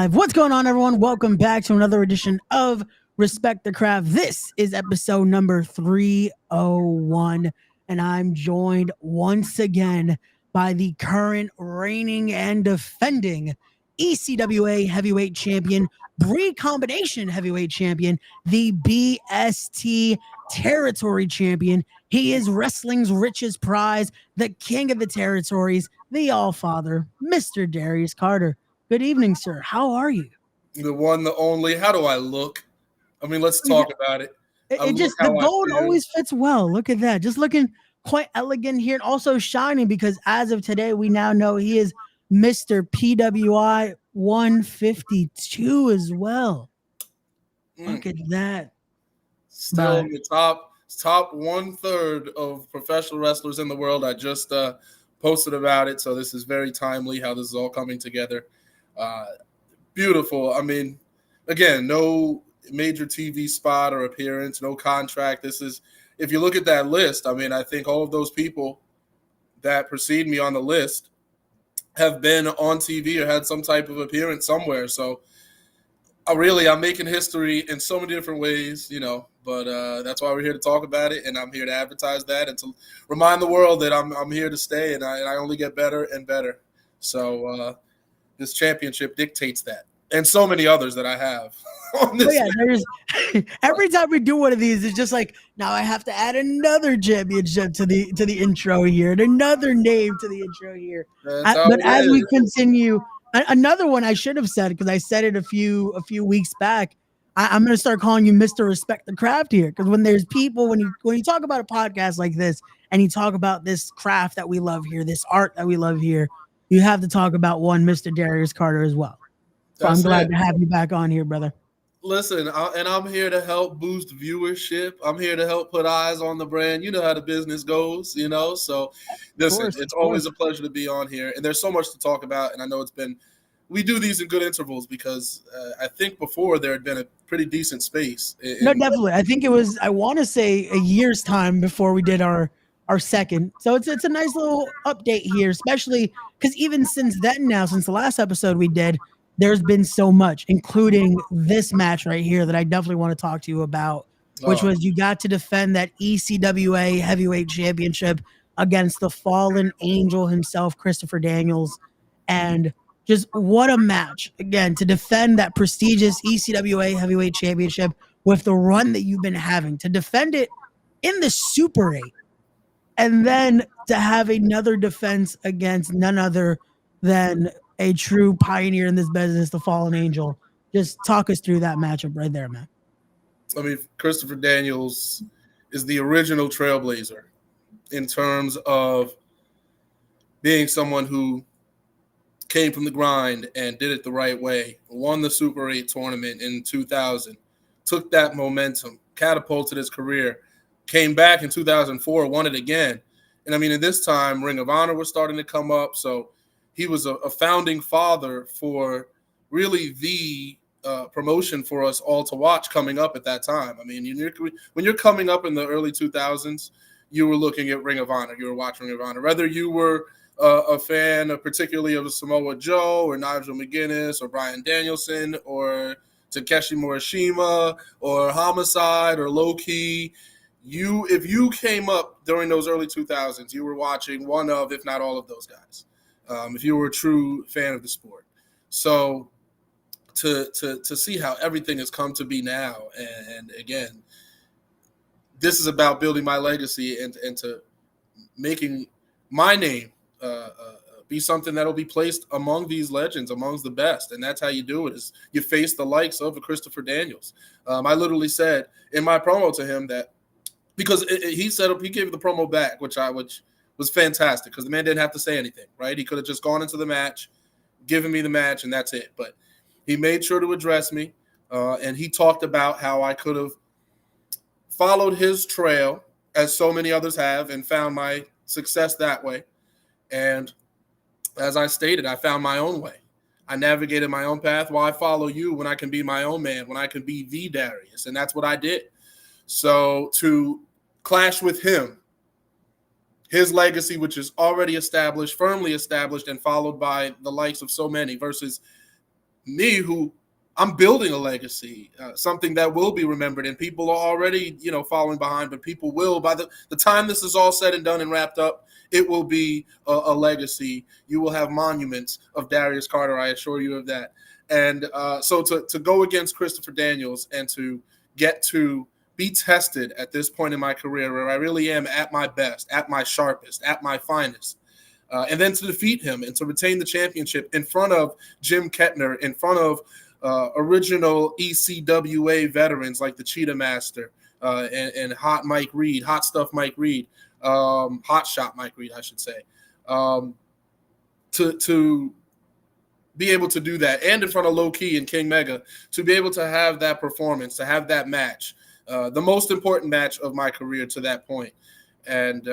live. What's going on, everyone? Welcome back to another edition of Respect the Craft. This is episode number 301, and I'm joined once again by the current reigning and defending ECWA heavyweight champion, Bree Combination heavyweight champion, the BST territory champion. He is wrestling's richest prize, the king of the territories, the All-Father, Mr. Darius Carter. Good evening, sir. How are you? The one, the only. How do I look? I mean, let's talk about it. It just, the gold always fits well. Look at that. Just looking quite elegant here and also shining because as of today, we now know he is Mr. PWI 152 as well. Look at that. Still in the top 1/3 of professional wrestlers in the world. I just posted about it, so this is very timely how this is all coming together. Beautiful. I mean, again, no major TV spot or appearance, no contract. This is, if you look at that list, I mean, I think all of those people that precede me on the list have been on TV or had some type of appearance somewhere. So I'm making history in so many different ways, but that's why we're here to talk about it. And I'm here to advertise that and to remind the world that I'm here to stay and I only get better and better. So this championship dictates that. And so many others that I have on this. There's every time we do one of these, it's just like, now I have to add another championship to the intro here and another name to the intro here. But as we continue, another one I should have said, because I said it a few weeks back, I'm going to start calling you Mr. Respect the Craft here. Because when there's people, when you talk about a podcast like this and you talk about this craft that we love here, this art that we love here, you have to talk about one Mr. Darius Carter as well. So I'm glad to have you back on here, brother. Listen, and I'm here to help boost viewership. I'm here to help put eyes on the brand. You know how the business goes, So listen, it's always a pleasure to be on here. And there's so much to talk about. And I know we do these in good intervals because I think before there had been a pretty decent space. No, definitely. I think it was, I want to say a year's time before we did our second. So it's a nice little update here, especially because even since then now, since the last episode we did, there's been so much, including this match right here that I definitely want to talk to you about, which was you got to defend that ECWA heavyweight championship against the fallen angel himself, Christopher Daniels. And just what a match, again, to defend that prestigious ECWA heavyweight championship with the run that you've been having, to defend it in the Super 8, and then to have another defense against none other than a true pioneer in this business, the fallen angel. Just talk us through that matchup right there, man. I mean, Christopher Daniels is the original trailblazer in terms of being someone who came from the grind and did it the right way, won the Super 8 tournament in 2000, took that momentum, catapulted his career, came back in 2004, won it again. And I mean, at this time, Ring of Honor was starting to come up, so he was a founding father for really the promotion for us all to watch coming up at that time. I mean, when you're coming up in the early 2000s, you were looking at Ring of Honor. You were watching Ring of Honor. Whether you were a fan particularly of Samoa Joe or Nigel McGuinness or Bryan Danielson or Takeshi Morishima or Homicide or Low Key, if you came up during those early 2000s, you were watching one of, if not all of those guys. If you were a true fan of the sport. So to see how everything has come to be now, and again, this is about building my legacy and to making my name be something that'll be placed among these legends, amongst the best. And that's how you do it, is you face the likes of Christopher Daniels. I literally said in my promo to him that, because he gave the promo back, which was fantastic because the man didn't have to say anything, right? He could have just gone into the match, given me the match, and that's it. But he made sure to address me, and he talked about how I could have followed his trail, as so many others have, and found my success that way. And as I stated, I found my own way. I navigated my own path. Why follow you when I can be my own man, when I can be the Darius? And that's what I did. So to clash with him, his legacy, which is already established, firmly established, and followed by the likes of so many, versus me, who I'm building a legacy, something that will be remembered, and people are already, following behind, but people will, by the time this is all said and done and wrapped up, it will be a legacy. You will have monuments of Darius Carter, I assure you of that. And so to go against Christopher Daniels and to get to be tested at this point in my career where I really am at my best, at my sharpest, at my finest, and then to defeat him and to retain the championship in front of Jim Kettner, in front of original ECWA veterans like the Cheetah Master and Hot Mike Reed, Hot Stuff Mike Reed, Hot Shot Mike Reed, I should say, to be able to do that, and in front of Low Key and King Mega, to be able to have that performance, to have that match, the most important match of my career to that point. And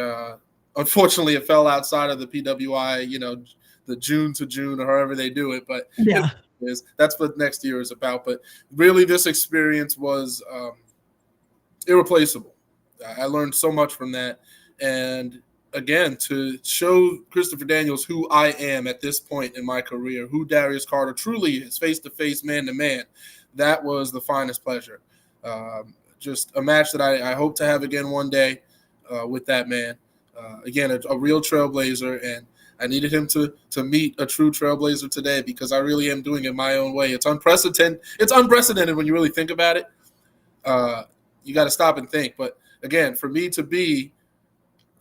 unfortunately, it fell outside of the PWI, the June to June or however they do it. But yeah, that's what next year is about. But really, this experience was irreplaceable. I learned so much from that. And again, to show Christopher Daniels who I am at this point in my career, who Darius Carter truly is, face-to-face, man-to-man, that was the finest pleasure. Just a match that I hope to have again one day with that man. Again, a real trailblazer, and I needed him to meet a true trailblazer today, because I really am doing it my own way. It's unprecedented. It's unprecedented when you really think about it. You got to stop and think. But again, for me to be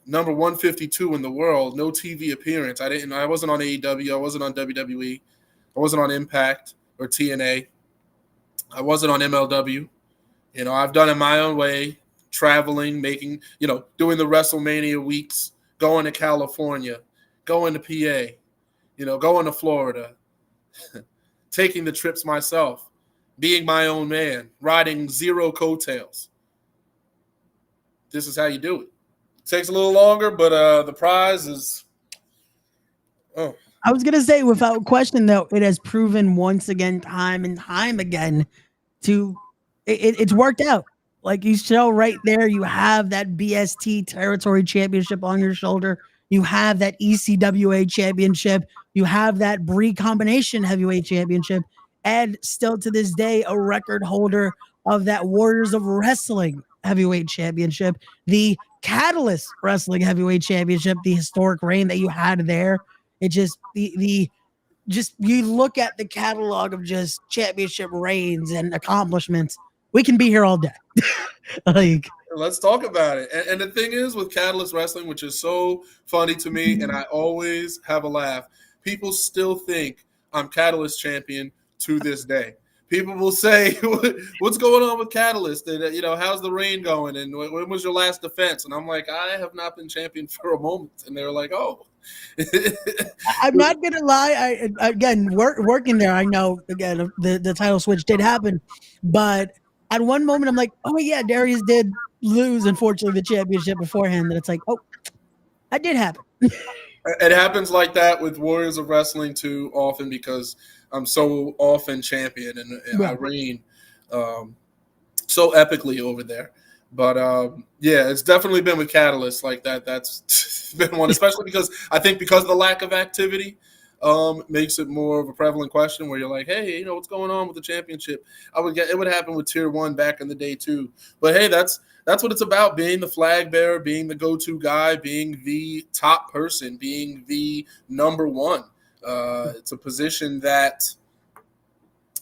number 152 in the world, no TV appearance. I wasn't on AEW. I wasn't on WWE. I wasn't on Impact or TNA. I wasn't on MLW. I've done it my own way, traveling, making, doing the WrestleMania weeks, going to California, going to PA, going to Florida, taking the trips myself, being my own man, riding zero coattails. This is how you do it. Takes a little longer, but the prize is. Oh, I was gonna say, without question, though, it has proven once again, time and time again, it's worked out. Like you show right there, you have that BST territory championship on your shoulder. You have that ECWA championship. You have that Bree combination heavyweight championship, and still to this day, a record holder of that Warriors of Wrestling heavyweight championship, the Catalyst Wrestling Heavyweight Championship, the historic reign that you had there. It just just you look at the catalog of just championship reigns and accomplishments. We can be here all day. Like, let's talk about it. And the thing is with Catalyst Wrestling, which is so funny to me, and I always have a laugh, people still think I'm Catalyst champion to this day. People will say, what's going on with Catalyst? And, how's the reign going? And when was your last defense? And I'm like, I have not been champion for a moment. And they're like, oh. I'm not going to lie. Working there, I know, again, the title switch did happen. But at one moment, I'm like, oh, yeah, Darius did lose, unfortunately, the championship beforehand. And it's like, oh, that did happen. It happens like that with Warriors of Wrestling too often, because I'm so often champion and I reign so epically over there. But yeah, it's definitely been with Catalyst like that. That's been one, especially because I think because of the lack of activity makes it more of a prevalent question where you're like, hey, what's going on with the championship? It would happen with Tier 1 back in the day too. But hey, that's what it's about, being the flag bearer, being the go-to guy, being the top person, being the number one. It's a position that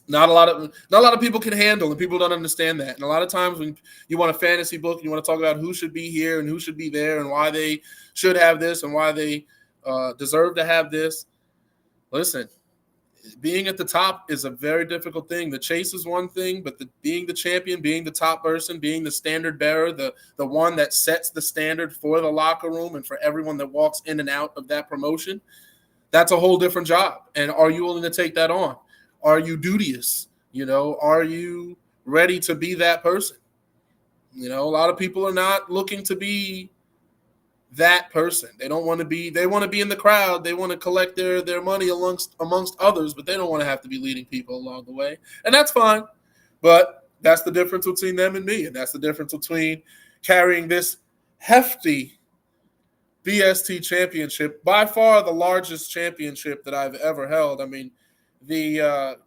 not a lot of people can handle, and people don't understand that. And a lot of times when you want a fantasy book, you want to talk about who should be here and who should be there and why they should have this and why they deserve to have this. Listen, being at the top is a very difficult thing. The chase is one thing, but being the champion, being the top person, being the standard bearer, the one that sets the standard for the locker room and for everyone that walks in and out of that promotion, that's a whole different job. And are you willing to take that on? Are you duteous? Are you ready to be that person? A lot of people are not looking to be that person. They don't want to be, they want to be in the crowd. They want to collect their money amongst others, but they don't want to have to be leading people along the way. And that's fine. But that's the difference between them and me. And that's the difference between carrying this hefty BST championship, by far the largest championship that I've ever held. I mean, the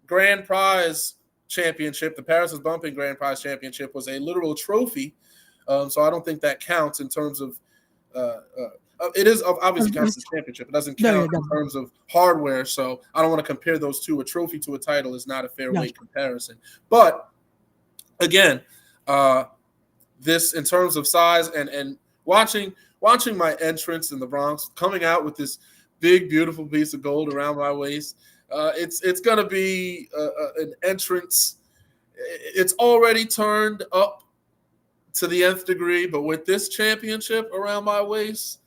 Grand Prize Championship, the Paris is Bumping Grand Prize Championship, was a literal trophy. So I don't think that counts in terms of it is obviously counts as a championship. It doesn't count in terms of hardware. So I don't want to compare those two. A trophy to a title is not a fair weight comparison. But again, this in terms of size and watching my entrance in the Bronx, coming out with this big, beautiful piece of gold around my waist. It's going to be an entrance. It's already turned up to the nth degree, but with this championship around my waist,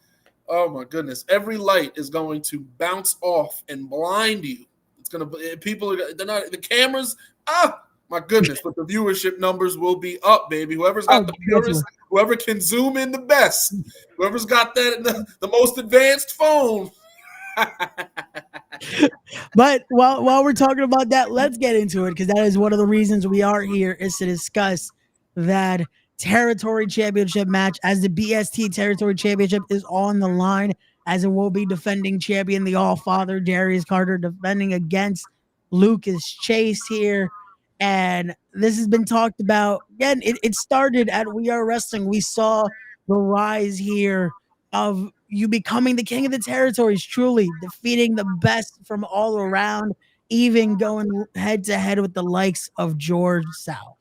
oh my goodness, every light is going to bounce off and blind you. It's going to they're not the cameras. My goodness, but the viewership numbers will be up, baby. Whoever's got the purest, whoever can zoom in the best, whoever's got that the most advanced phone. But while we're talking about that, let's get into it, because that is one of the reasons we are here, is to discuss that territory championship match, as the BST territory championship is on the line, as it will be defending champion, the All-Father Darius Carter, defending against Lucas Chase here. And this has been talked about. Again, it started at We Are Wrestling. We saw the rise here of you becoming the king of the territories, truly defeating the best from all around, even going head to head with the likes of George South.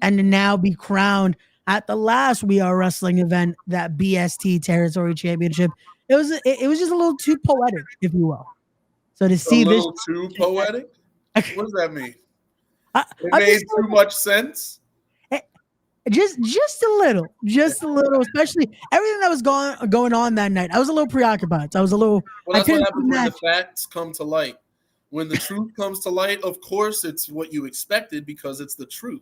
And to now be crowned at the last We Are Wrestling event, that BST territory championship. It was just a little too poetic, if you will. So to see this, too poetic. What does that mean? It made too much sense. Just a little, especially everything that was going on that night. I was a little preoccupied. So I was a little. Well, that's what happens when the facts come to light. When the truth comes to light, of course, it's what you expected, because it's the truth.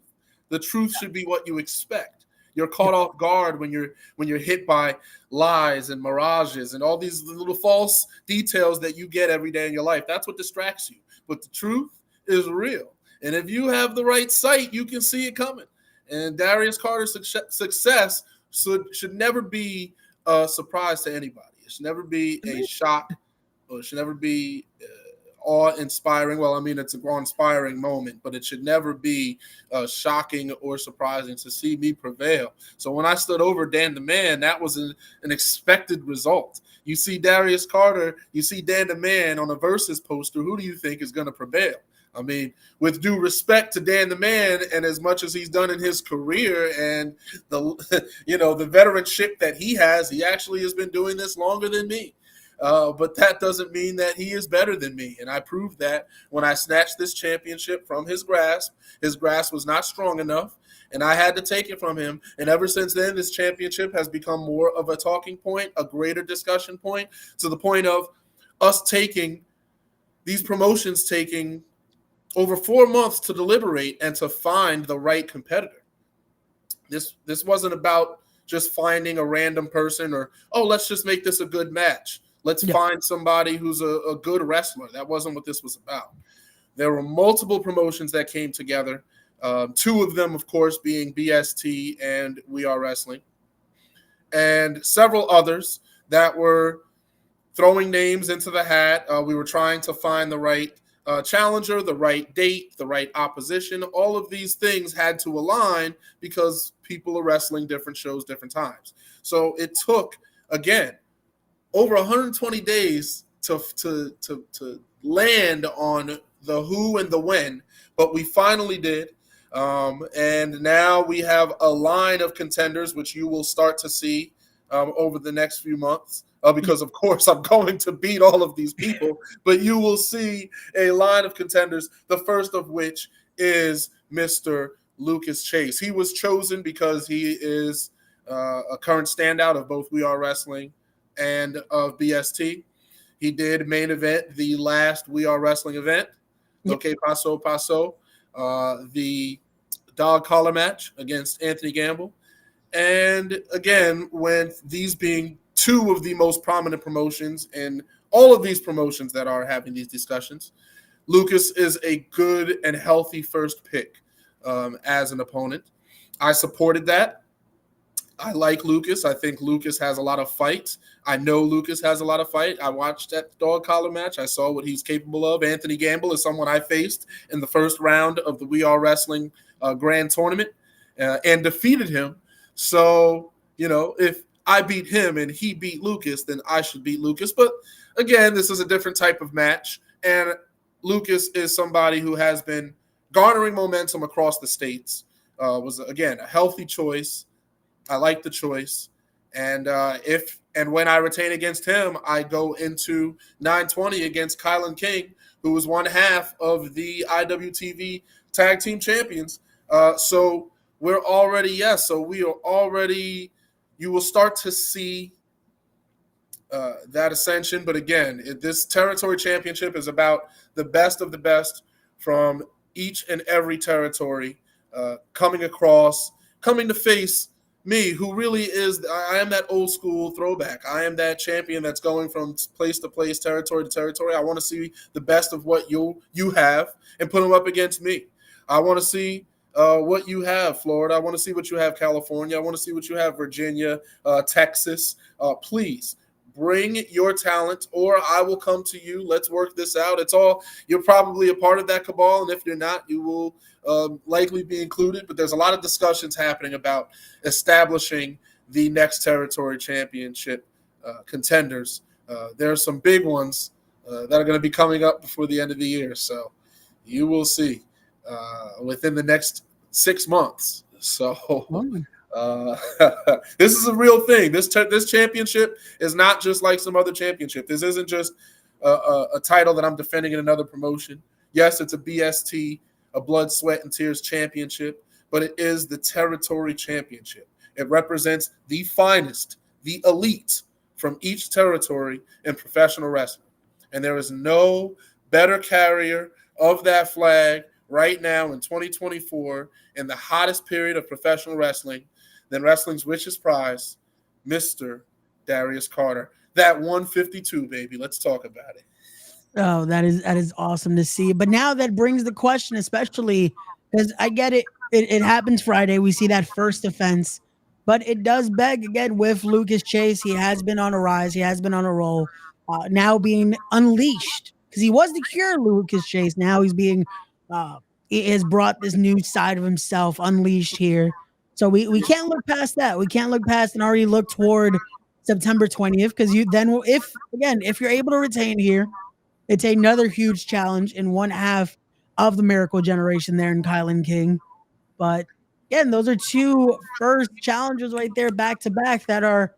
The truth should be what you expect. You're caught off guard when you're hit by lies and mirages and all these little false details that you get every day in your life. That's what distracts you. But the truth is real. And if you have the right sight, you can see it coming. And Darius Carter's success should never be a surprise to anybody. It should never be a shock, or it should never be awe-inspiring. Well, I mean, it's an awe-inspiring moment, but it should never be shocking or surprising to see me prevail. So when I stood over Dan the Man, that was an expected result. You see Darius Carter, you see Dan the Man on a Versus poster. Who do you think is going to prevail? I mean, with due respect to Dan the Man, and as much as he's done in his career, and the veteranship that he has, he actually has been doing this longer than me. But that doesn't mean that he is better than me. And I proved that when I snatched this championship from his grasp. His grasp was not strong enough, and I had to take it from him. And ever since then, this championship has become more of a talking point, a greater discussion point, to the point of us taking these promotions taking over 4 months to deliberate and to find the right competitor. This wasn't about just finding a random person or, let's just make this a good match. Let's find somebody who's a good wrestler. That wasn't what this was about. There were multiple promotions that came together. 2 of them, of course, being BST and We Are Wrestling. And several others that were throwing names into the hat. We were trying to find the right challenger, the right date, the right opposition. All of these things had to align because people are wrestling different shows, different times. So it took, again, over 120 days to land on the who and the when, but we finally did. And now we have a line of contenders, which you will start to see over the next few months. Because, of course, I'm going to beat all of these people, but you will see a line of contenders, the first of which is Mr. Lucas Chase. He was chosen because he is a current standout of both We Are Wrestling and of BST. He did main event the last We Are Wrestling event, Okay Paso, the dog collar match against Anthony Gamble. And, again, with these being 2 of the most prominent promotions in all of these promotions that are having these discussions, Lucas is a good and healthy first pick as an opponent. I supported that. I like Lucas. I think Lucas has a lot of fight. I know Lucas has a lot of fight. I watched that dog collar match. I saw what he's capable of. Anthony Gamble is someone I faced in the first round of the We Are Wrestling Grand Tournament and defeated him. So, if I beat him and he beat Lucas, then I should beat Lucas. But again, this is a different type of match. And Lucas is somebody who has been garnering momentum across the states. Was, again, a healthy choice. I like the choice. And when I retain against him, I go into 920 against Kylan King, who was one half of the IWTV Tag Team Champions. So we're already, you will start to see that ascension. But again, this territory championship is about the best of the best from each and every territory coming to face me, who really is, I am that old school throwback. I am that champion that's going from place to place, territory to territory. I want to see the best of what you have and put them up against me. I want to see what you have, Florida. I want to see what you have, California. I want to see what you have, Virginia, Texas. Please bring your talent, or I will come to you. Let's work this out. You're probably a part of that cabal, and if you're not, you will likely be included. But there's a lot of discussions happening about establishing the next territory championship contenders. There are some big ones that are going to be coming up before the end of the year. So you will see within the next 6 months. So this is a real thing. This championship is not just like some other championship. This isn't just a title that I'm defending in another promotion. Yes, it's a BST, a Blood, Sweat, and Tears championship, but it is the territory championship. It represents the finest, the elite from each territory in professional wrestling. And there is no better carrier of that flag right now in 2024, in the hottest period of professional wrestling, than wrestling's richest prize, Mr. Darius Carter. That 152, baby. Let's talk about it. Oh, that is awesome to see. But now that brings the question, especially because I get it. It happens Friday. We see that first offense, but it does beg again with Lucas Chase. He has been on a rise. He has been on a roll. Now being unleashed, because he was the Cure, Lucas Chase. Now he's being, he has brought this new side of himself unleashed here. So we can't look past that. We can't look past and already look toward September 20th, because if you're able to retain here, it's another huge challenge in one half of the Miracle Generation there in Kylan King. But again, those are two first challenges right there back to back that are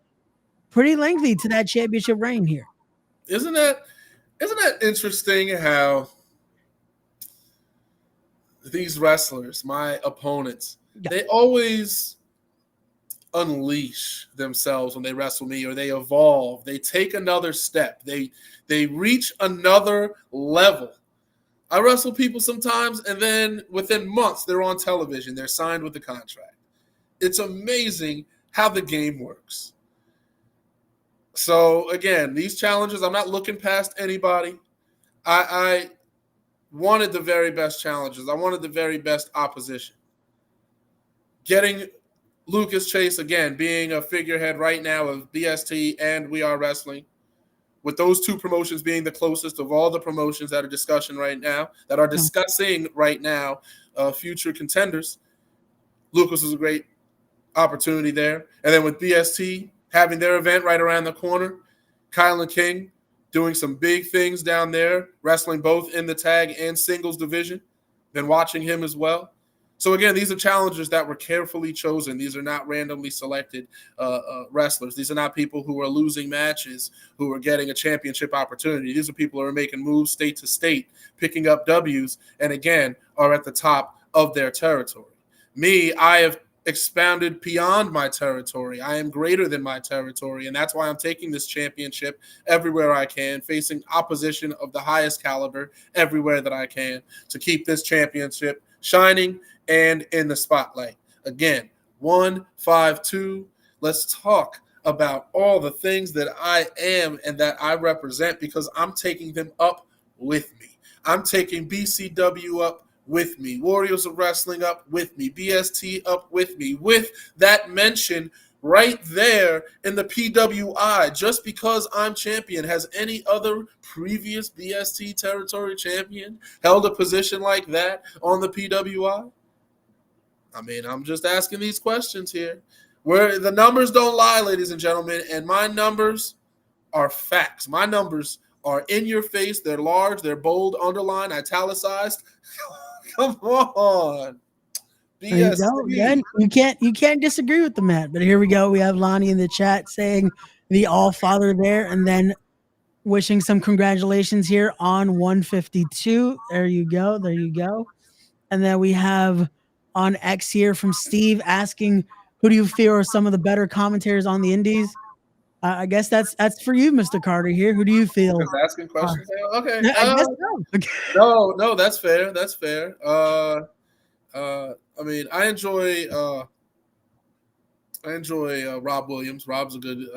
pretty lengthy to that championship reign here. Isn't that interesting how these wrestlers, my opponents, they always unleash themselves when they wrestle me, or they evolve. They take another step. They reach another level. I wrestle people sometimes, and then within months, they're on television. They're signed with the contract. It's amazing how the game works. So, again, these challenges, I'm not looking past anybody. I wanted the very best challenges. I wanted the very best opposition. Getting Lucas Chase, again, being a figurehead right now of BST and We Are Wrestling, with those two promotions being the closest of all the promotions that are discussing right now, future contenders. Lucas was a great opportunity there. And then with BST having their event right around the corner, Kylan King doing some big things down there, wrestling both in the tag and singles division. Been watching him as well. So, again, these are challengers that were carefully chosen. These are not randomly selected wrestlers. These are not people who are losing matches, who are getting a championship opportunity. These are people who are making moves state to state, picking up Ws, and, again, are at the top of their territory. Me, I have expounded beyond my territory. I am greater than my territory, and that's why I'm taking this championship everywhere I can, facing opposition of the highest caliber everywhere that I can, to keep this championship shining and in the spotlight. Again, 152. Let's talk about all the things that I am and that I represent, because I'm taking them up with me. I'm taking BCW up with me, Warriors of Wrestling up with me, BST up with me, with that mention, right there in the PWI. Just because I'm champion, has any other previous BST territory champion held a position like that on the PWI? I mean, I'm just asking these questions here. Where the numbers don't lie, ladies and gentlemen, and my numbers are facts. My numbers are in your face. They're large, they're bold, underlined, italicized. Come on. There you go. Again, you can't disagree with the man. But here we go. We have Lonnie in the chat saying the All Father there, and then wishing some congratulations here on 152. There you go. There you go. And then we have on X here from Steve asking, who do you feel are some of the better commentators on the Indies? I guess that's for you, Mr. Carter. Here, who do you feel? Just asking questions. Okay. I guess so. No, that's fair. That's fair. I mean, I enjoy Rob Williams. Rob's a good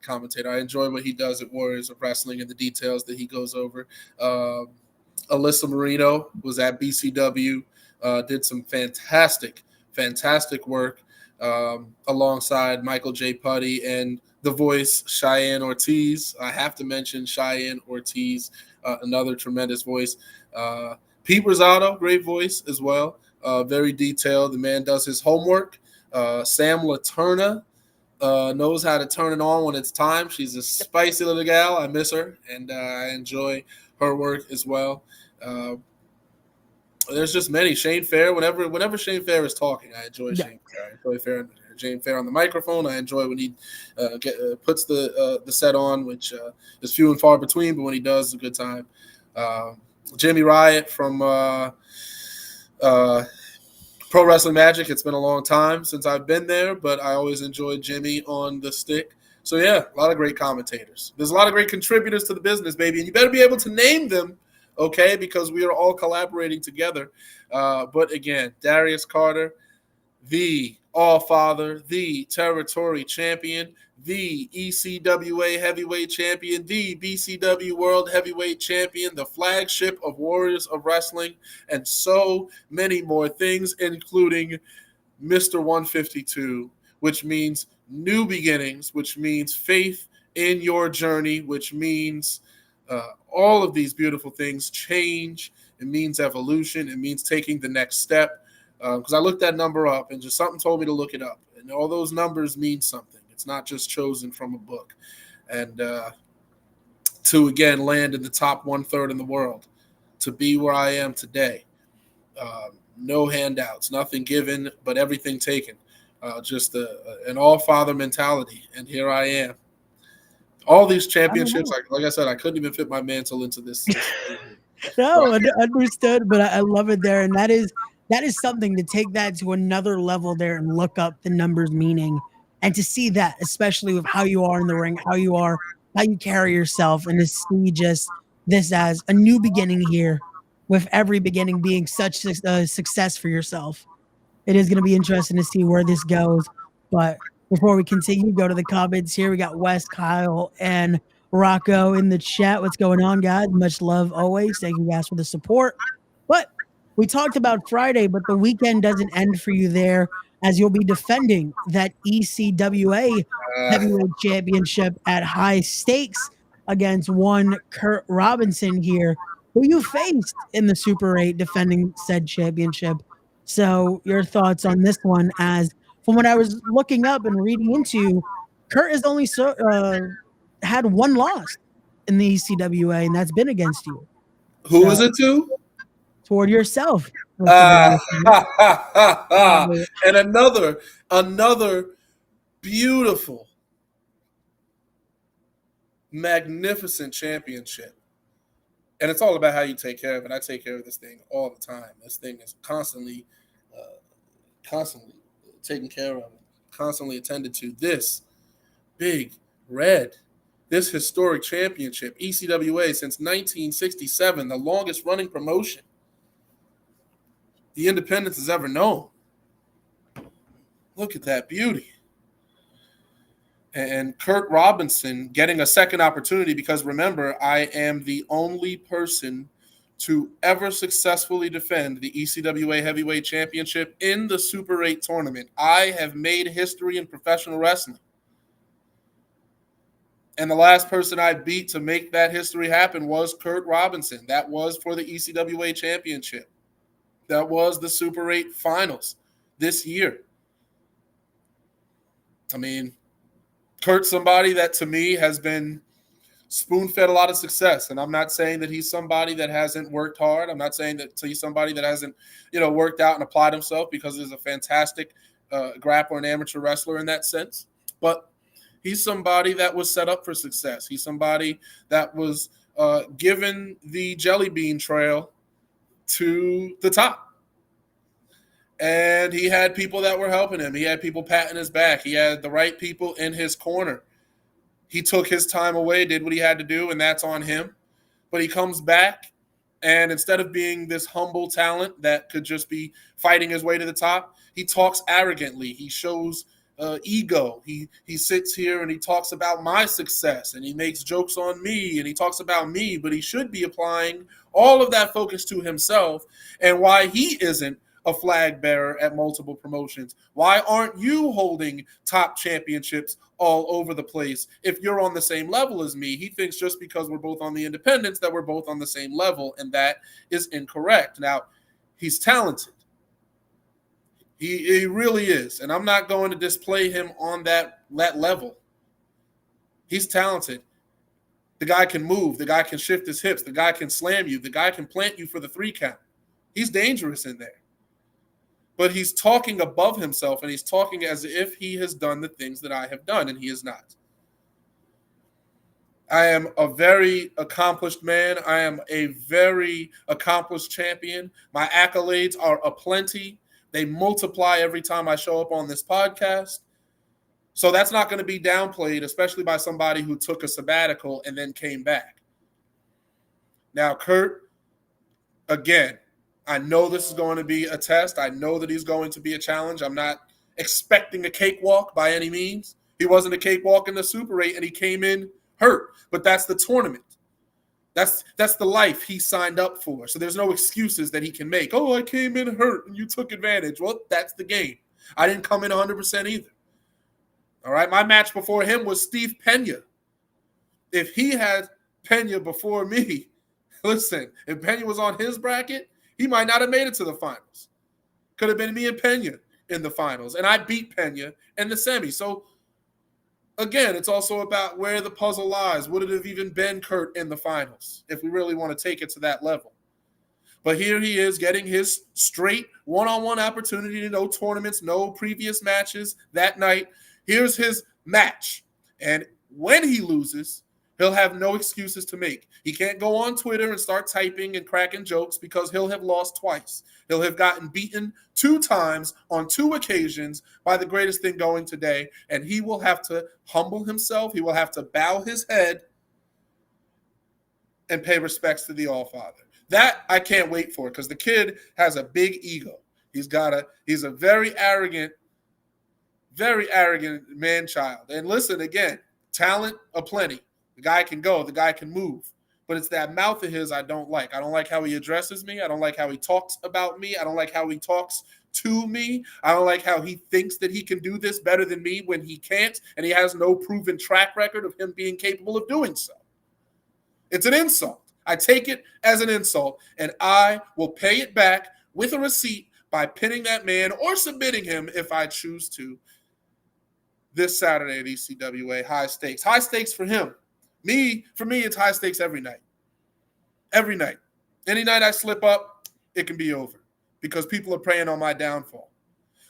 commentator. I enjoy what he does at Warriors of Wrestling and the details that he goes over. Alyssa Marino was at BCW, did some fantastic work alongside Michael J. Putty and the voice Cheyenne Ortiz. I have to mention Cheyenne Ortiz, another tremendous voice. Pete Rosado, great voice as well. Very detailed. The man does his homework. Sam Laterna knows how to turn it on when it's time. She's a spicy little gal. I miss her, and I enjoy her work as well. There's just many. Shane Fair, whenever Shane Fair is talking, I enjoy Shane Fair. I enjoy Shane Fair on the microphone. I enjoy when he puts the set on, which is few and far between, but when he does, it's a good time. Jimmy Riot from Pro Wrestling Magic. It's been a long time since I've been there, but I always enjoyed Jimmy on the stick. So, yeah, a lot of great commentators. There's a lot of great contributors to the business, baby, and you better be able to name them, okay, because we are all collaborating together. But, again, Darius Carter, the All-Father, the Territory Champion, the ECWA Heavyweight Champion, the BCW World Heavyweight Champion, the flagship of Warriors of Wrestling, and so many more things, including Mr. 152, which means new beginnings, which means faith in your journey, which means all of these beautiful things. Change, it means evolution, it means taking the next step. Because I looked that number up and just something told me to look it up. And all those numbers mean something. It's not just chosen from a book. And to, again, land in the top 1/3 in the world, to be where I am today. No handouts, nothing given, but everything taken. Just an all-father mentality. And here I am. All these championships, like I said, I couldn't even fit my mantle into this. No, understood, but I love it there. And that is something to take that to another level there and look up the numbers meaning and to see that, especially with how you are in the ring, how you carry yourself, and to see just this as a new beginning here, with every beginning being such a success for yourself. It is going to be interesting to see where this goes. But before we continue, go to the comments here. We got Wes, Kyle, and Rocco in the chat. What's going on, guys? Much love always. Thank you guys for the support. But we talked about Friday, but the weekend doesn't end for you there, as you'll be defending that ECWA Heavyweight Championship at high stakes against one Kurt Robinson here, who you faced in the Super 8 defending said championship. So your thoughts on this one, as from what I was looking up and reading into, Kurt has only had one loss in the ECWA, and that's been against you. Who was it to? Toward yourself. And another beautiful, magnificent championship. And it's all about how you take care of it. I take care of this thing all the time. This thing is constantly taken care of, constantly attended to. This big red, this historic championship, ECWA, since 1967, the longest running promotion the independence has ever known. Look at that beauty. And Kurt Robinson getting a second opportunity, because remember, I am the only person to ever successfully defend the ECWA Heavyweight Championship in the Super 8 tournament. I have made history in professional wrestling. And the last person I beat to make that history happen was Kurt Robinson. That was for the ECWA Championship. That was the Super 8 finals this year. I mean, Kurt's somebody that to me has been spoon-fed a lot of success. And I'm not saying that he's somebody that hasn't worked hard. I'm not saying that he's somebody that hasn't, worked out and applied himself, because he's a fantastic grappler and amateur wrestler in that sense. But he's somebody that was set up for success. He's somebody that was given the jelly bean trail to the top. And he had people that were helping him. He had people patting his back. He had the right people in his corner. He took his time away, did what he had to do, and that's on him. But he comes back, and instead of being this humble talent that could just be fighting his way to the top, he talks arrogantly. He shows ego. He sits here and he talks about my success, and he makes jokes on me, and he talks about me, but he should be applying all of that focus to himself and why he isn't a flag bearer at multiple promotions. Why aren't you holding top championships all over the place if you're on the same level as me? He thinks just because we're both on the independents that we're both on the same level, and that is incorrect. Now, he's talented. He really is, and I'm not going to display him on that level. He's talented. The guy can move. The guy can shift his hips. The guy can slam you. The guy can plant you for the 3 count. He's dangerous in there. But he's talking above himself, and he's talking as if he has done the things that I have done, and he is not. I am a very accomplished man. I am a very accomplished champion. My accolades are aplenty. They multiply every time I show up on this podcast. So that's not going to be downplayed, especially by somebody who took a sabbatical and then came back. Now, Kurt, again, I know this is going to be a test. I know that he's going to be a challenge. I'm not expecting a cakewalk by any means. He wasn't a cakewalk in the Super 8, and he came in hurt. But that's the tournament. That's the life he signed up for. So there's no excuses that he can make. Oh, I came in hurt and you took advantage. Well, that's the game. I didn't come in 100% either. All right, my match before him was Steve Pena. If he had Pena before me, listen, if Pena was on his bracket, he might not have made it to the finals. Could have been me and Pena in the finals. And I beat Pena in the semi. So, again, it's also about where the puzzle lies. Would it have even been Kurt in the finals if we really want to take it to that level? But here he is getting his straight one-on-one opportunity, no tournaments, no previous matches that night. Here's his match. And when he loses, he'll have no excuses to make. He can't go on Twitter and start typing and cracking jokes because he'll have lost twice. He'll have gotten beaten 2 times on 2 occasions by the greatest thing going today, and he will have to humble himself. He will have to bow his head and pay respects to the All-Father. That I can't wait for, because the kid has a big ego. He's a very arrogant man-child. And listen, again, talent aplenty. The guy can go. The guy can move. But it's that mouth of his I don't like. I don't like how he addresses me. I don't like how he talks about me. I don't like how he talks to me. I don't like how he thinks that he can do this better than me when he can't, and he has no proven track record of him being capable of doing so. It's an insult. I take it as an insult, and I will pay it back with a receipt by pinning that man or submitting him if I choose to this Saturday at ECWA. High stakes. High stakes for him. For me, it's high stakes every night. Every night. Any night I slip up, it can be over because people are preying on my downfall.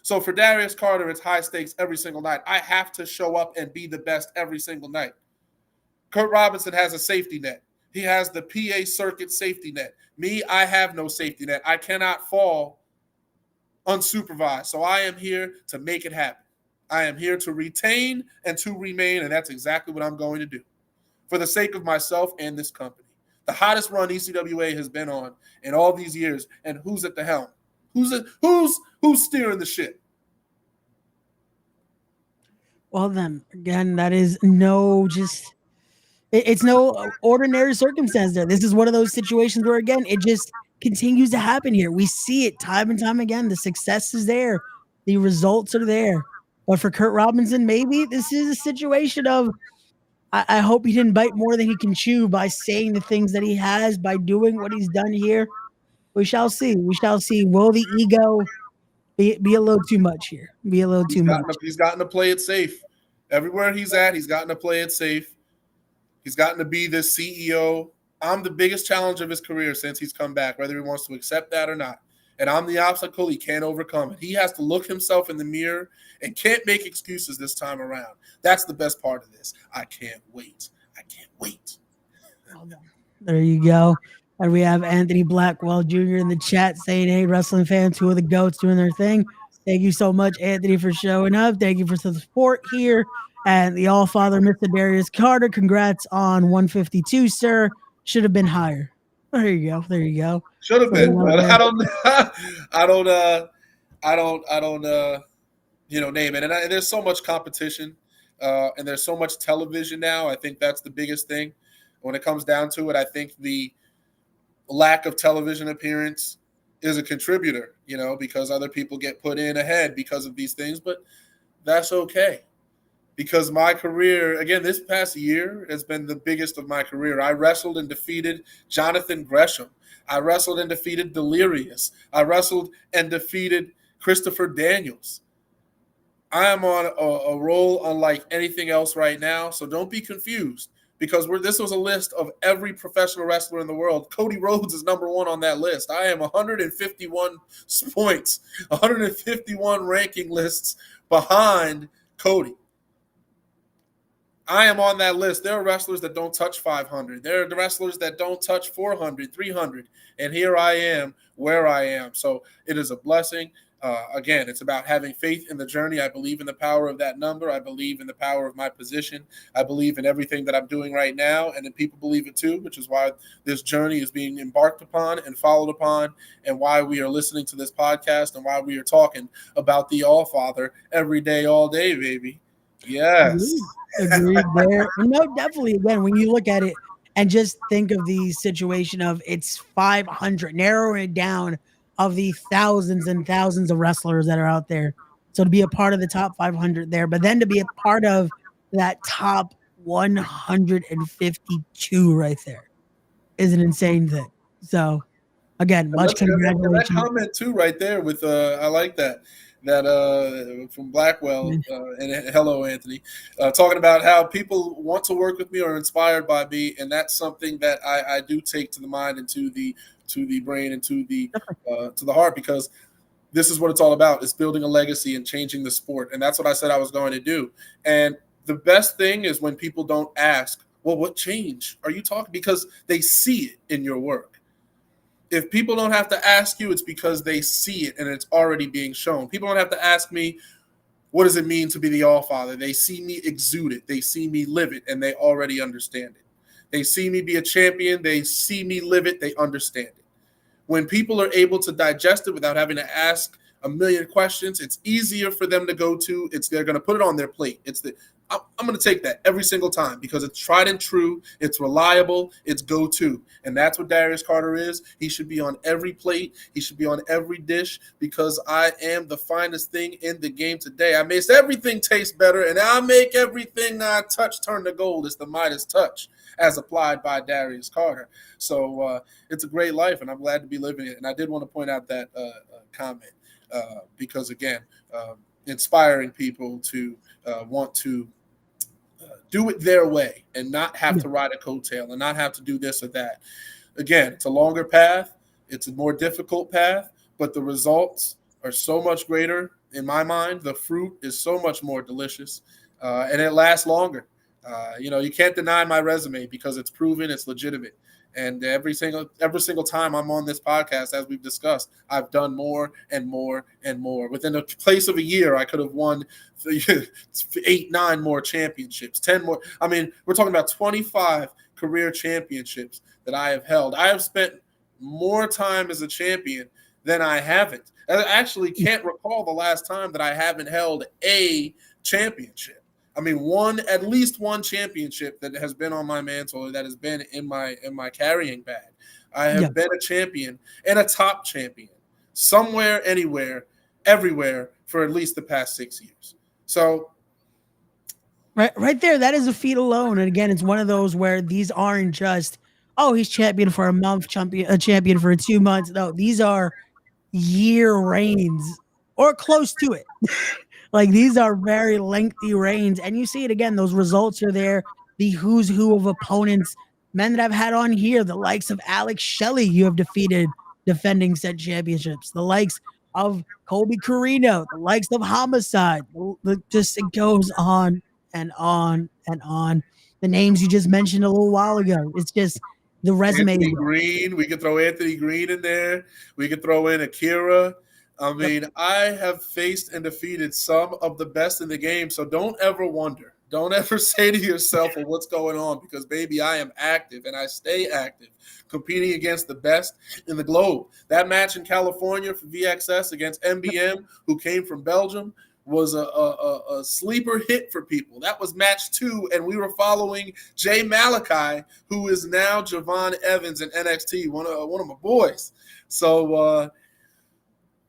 So for Darius Carter, it's high stakes every single night. I have to show up and be the best every single night. Kurt Robinson has a safety net. He has the PA circuit safety net. Me, I have no safety net. I cannot fall unsupervised. So I am here to make it happen. I am here to retain and to remain, and that's exactly what I'm going to do for the sake of myself and this company. The hottest run ECWA has been on in all these years, and who's at the helm? Who's steering the ship? Well, then again, that is It's no ordinary circumstance there. This is one of those situations where, again, it just continues to happen here. We see it time and time again. The success is there, the results are there. But for Kurt Robinson, maybe this is a situation of I hope he didn't bite more than he can chew by saying the things that he has, by doing what he's done here. We shall see. We shall see. Will the ego be a little too much here? Be a little too much. He's gotten to play it safe. Everywhere he's at, he's gotten to play it safe. He's gotten to be the CEO. I'm the biggest challenge of his career since he's come back, whether he wants to accept that or not. And I'm the obstacle he can't overcome. It. He has to look himself in the mirror and can't make excuses this time around. That's the best part of this. I can't wait. I can't wait. There you go. And we have Anthony Blackwell Jr. in the chat saying, hey, wrestling fans, two of the GOATs doing their thing. Thank you so much, Anthony, for showing up. Thank you for the support here. And the All-Father, Mr. Darius Carter, congrats on 152, sir. Should have been higher. There you go. There you go. Should have been. But I don't name it. And there's so much competition, and there's so much television now. I think that's the biggest thing. When it comes down to it, I think the lack of television appearance is a contributor, because other people get put in ahead because of these things. But that's okay. Because my career, again, this past year has been the biggest of my career. I wrestled and defeated Jonathan Gresham. I wrestled and defeated Delirious. I wrestled and defeated Christopher Daniels. I am on a roll unlike anything else right now, so don't be confused. Because this was a list of every professional wrestler in the world. Cody Rhodes is number one on that list. I am 151 points, 151 ranking lists behind Cody. I am on that list. There are wrestlers that don't touch 500. There are wrestlers that don't touch 400, 300. And here I am where I am. So it is a blessing. Again, it's about having faith in the journey. I believe in the power of that number. I believe in the power of my position. I believe in everything that I'm doing right now. And then people believe it too, which is why this journey is being embarked upon and followed upon, and why we are listening to this podcast and why we are talking about the All-Father every day, all day, baby. Yes. Agreed there. No, definitely. Again, when you look at it and just think of the situation of it's 500, narrowing it down of the thousands and thousands of wrestlers that are out there. So to be a part of the top 500 there, but then to be a part of that top 152 right there is an insane thing. So again, much congratulations. That comment too right there with I like that from Blackwell and hello Anthony, talking about how people want to work with me or inspired by me, and that's something that I do take to the mind and to the brain and to the heart, because this is what it's all about. It's building a legacy and changing the sport, and that's what I said I was going to do. And the best thing is when people don't ask, well, what change are you talking? Because they see it in your work. If people don't have to ask you, it's because they see it and it's already being shown. People don't have to ask me, what does it mean to be the All-Father? They see me exude it. They see me live it, and they already understand it. They see me be a champion. They see me live it. They understand it. When people are able to digest it without having to ask a million questions, it's easier for them to go to. They're going to put it on their plate. I'm going to take that every single time because it's tried and true. It's reliable. It's go-to. And that's what Darius Carter is. He should be on every plate. He should be on every dish because I am the finest thing in the game today. I make everything taste better, and I make everything I touch turn to gold. It's the Midas touch as applied by Darius Carter. So it's a great life, and I'm glad to be living it. And I did want to point out that comment because, again, inspiring people to want to do it their way and not have to ride a coattail and not have to do this or that. Again, it's a longer path. It's a more difficult path, but the results are so much greater in my mind. The fruit is so much more delicious, and it lasts longer. You can't deny my resume because it's proven, it's legitimate. And every single time I'm on this podcast, as we've discussed, I've done more and more and more. Within a place of a year, I could have won 8, 9 more championships, 10 more. I mean, we're talking about 25 career championships that I have held. I have spent more time as a champion than I haven't. I actually can't recall the last time that I haven't held a championship. I mean, at least one championship that has been on my mantle or that has been in my carrying bag. I have been a champion and a top champion somewhere, anywhere, everywhere for at least the past 6 years. So right there, that is a feat alone. And again, it's one of those where these aren't just, oh, he's champion for a month, champion for 2 months. No, these are year reigns or close to it. Like these are very lengthy reigns, and you see it again. Those results are there. The who's who of opponents, men that I've had on here, the likes of Alex Shelley, you have defeated defending said championships. The likes of Colby Carino, the likes of Homicide. Just it goes on and on and on. The names you just mentioned a little while ago. It's just the resume. Anthony Green, we could throw Anthony Green in there. We could throw in Akira. I mean, I have faced and defeated some of the best in the game. So don't ever wonder. Don't ever say to yourself, well, what's going on? Because, baby, I am active and I stay active, competing against the best in the globe. That match in California for VXS against MBM, who came from Belgium, was a sleeper hit for people. That was match 2, and we were following Jay Malachi, who is now Javon Evans in NXT, one of my boys. So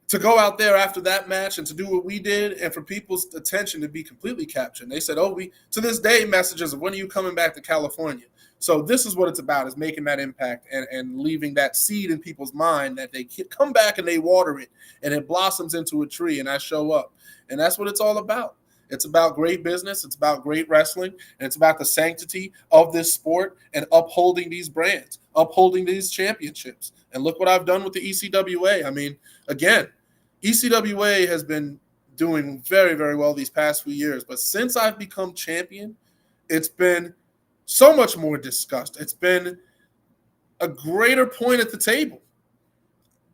to go out there after that match and to do what we did, and for people's attention to be completely captured. They said, we to this day messages of when are you coming back to California? So this is what it's about, is making that impact and leaving that seed in people's mind that they come back and they water it and it blossoms into a tree and I show up. And that's what it's all about. It's about great business. It's about great wrestling. And it's about the sanctity of this sport and upholding these brands, upholding these championships. And look what I've done with the ECWA. I mean, again, ECWA has been doing very, very well these past few years. But since I've become champion, it's been so much more discussed. It's been a greater point at the table.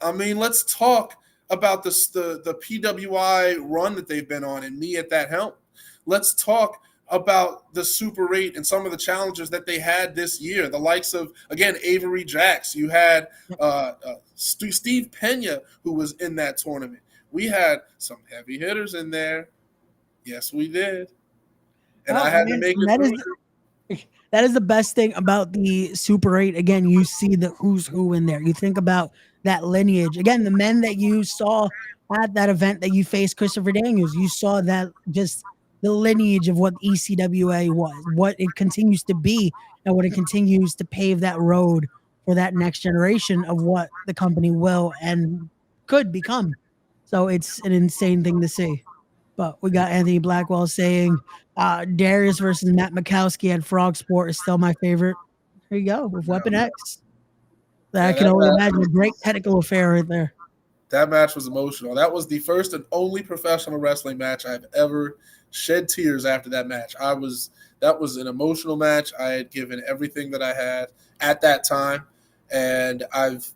I mean, let's talk about the PWI run that they've been on and me at that helm. Let's talk about the Super 8 and some of the challenges that they had this year. The likes of, again, Avery Jacks. You had Steve Pena, who was in that tournament. We had some heavy hitters in there. Yes, we did. And I had to make it. That is the best thing about the Super 8. Again, you see the who's who in there. You think about that lineage. Again, the men that you saw at that event that you faced Christopher Daniels, you saw that just the lineage of what ECWA was, what it continues to be, and what it continues to pave that road for that next generation of what the company will and could become. So it's an insane thing to see. But we got Anthony Blackwell saying Darius versus Matt Mikowski at Frog Sport is still my favorite. There you go, with Weapon X. I can only imagine a great technical affair right there. That match was emotional. That was the first and only professional wrestling match I've ever shed tears after that match. That was an emotional match. I had given everything that I had at that time, and I've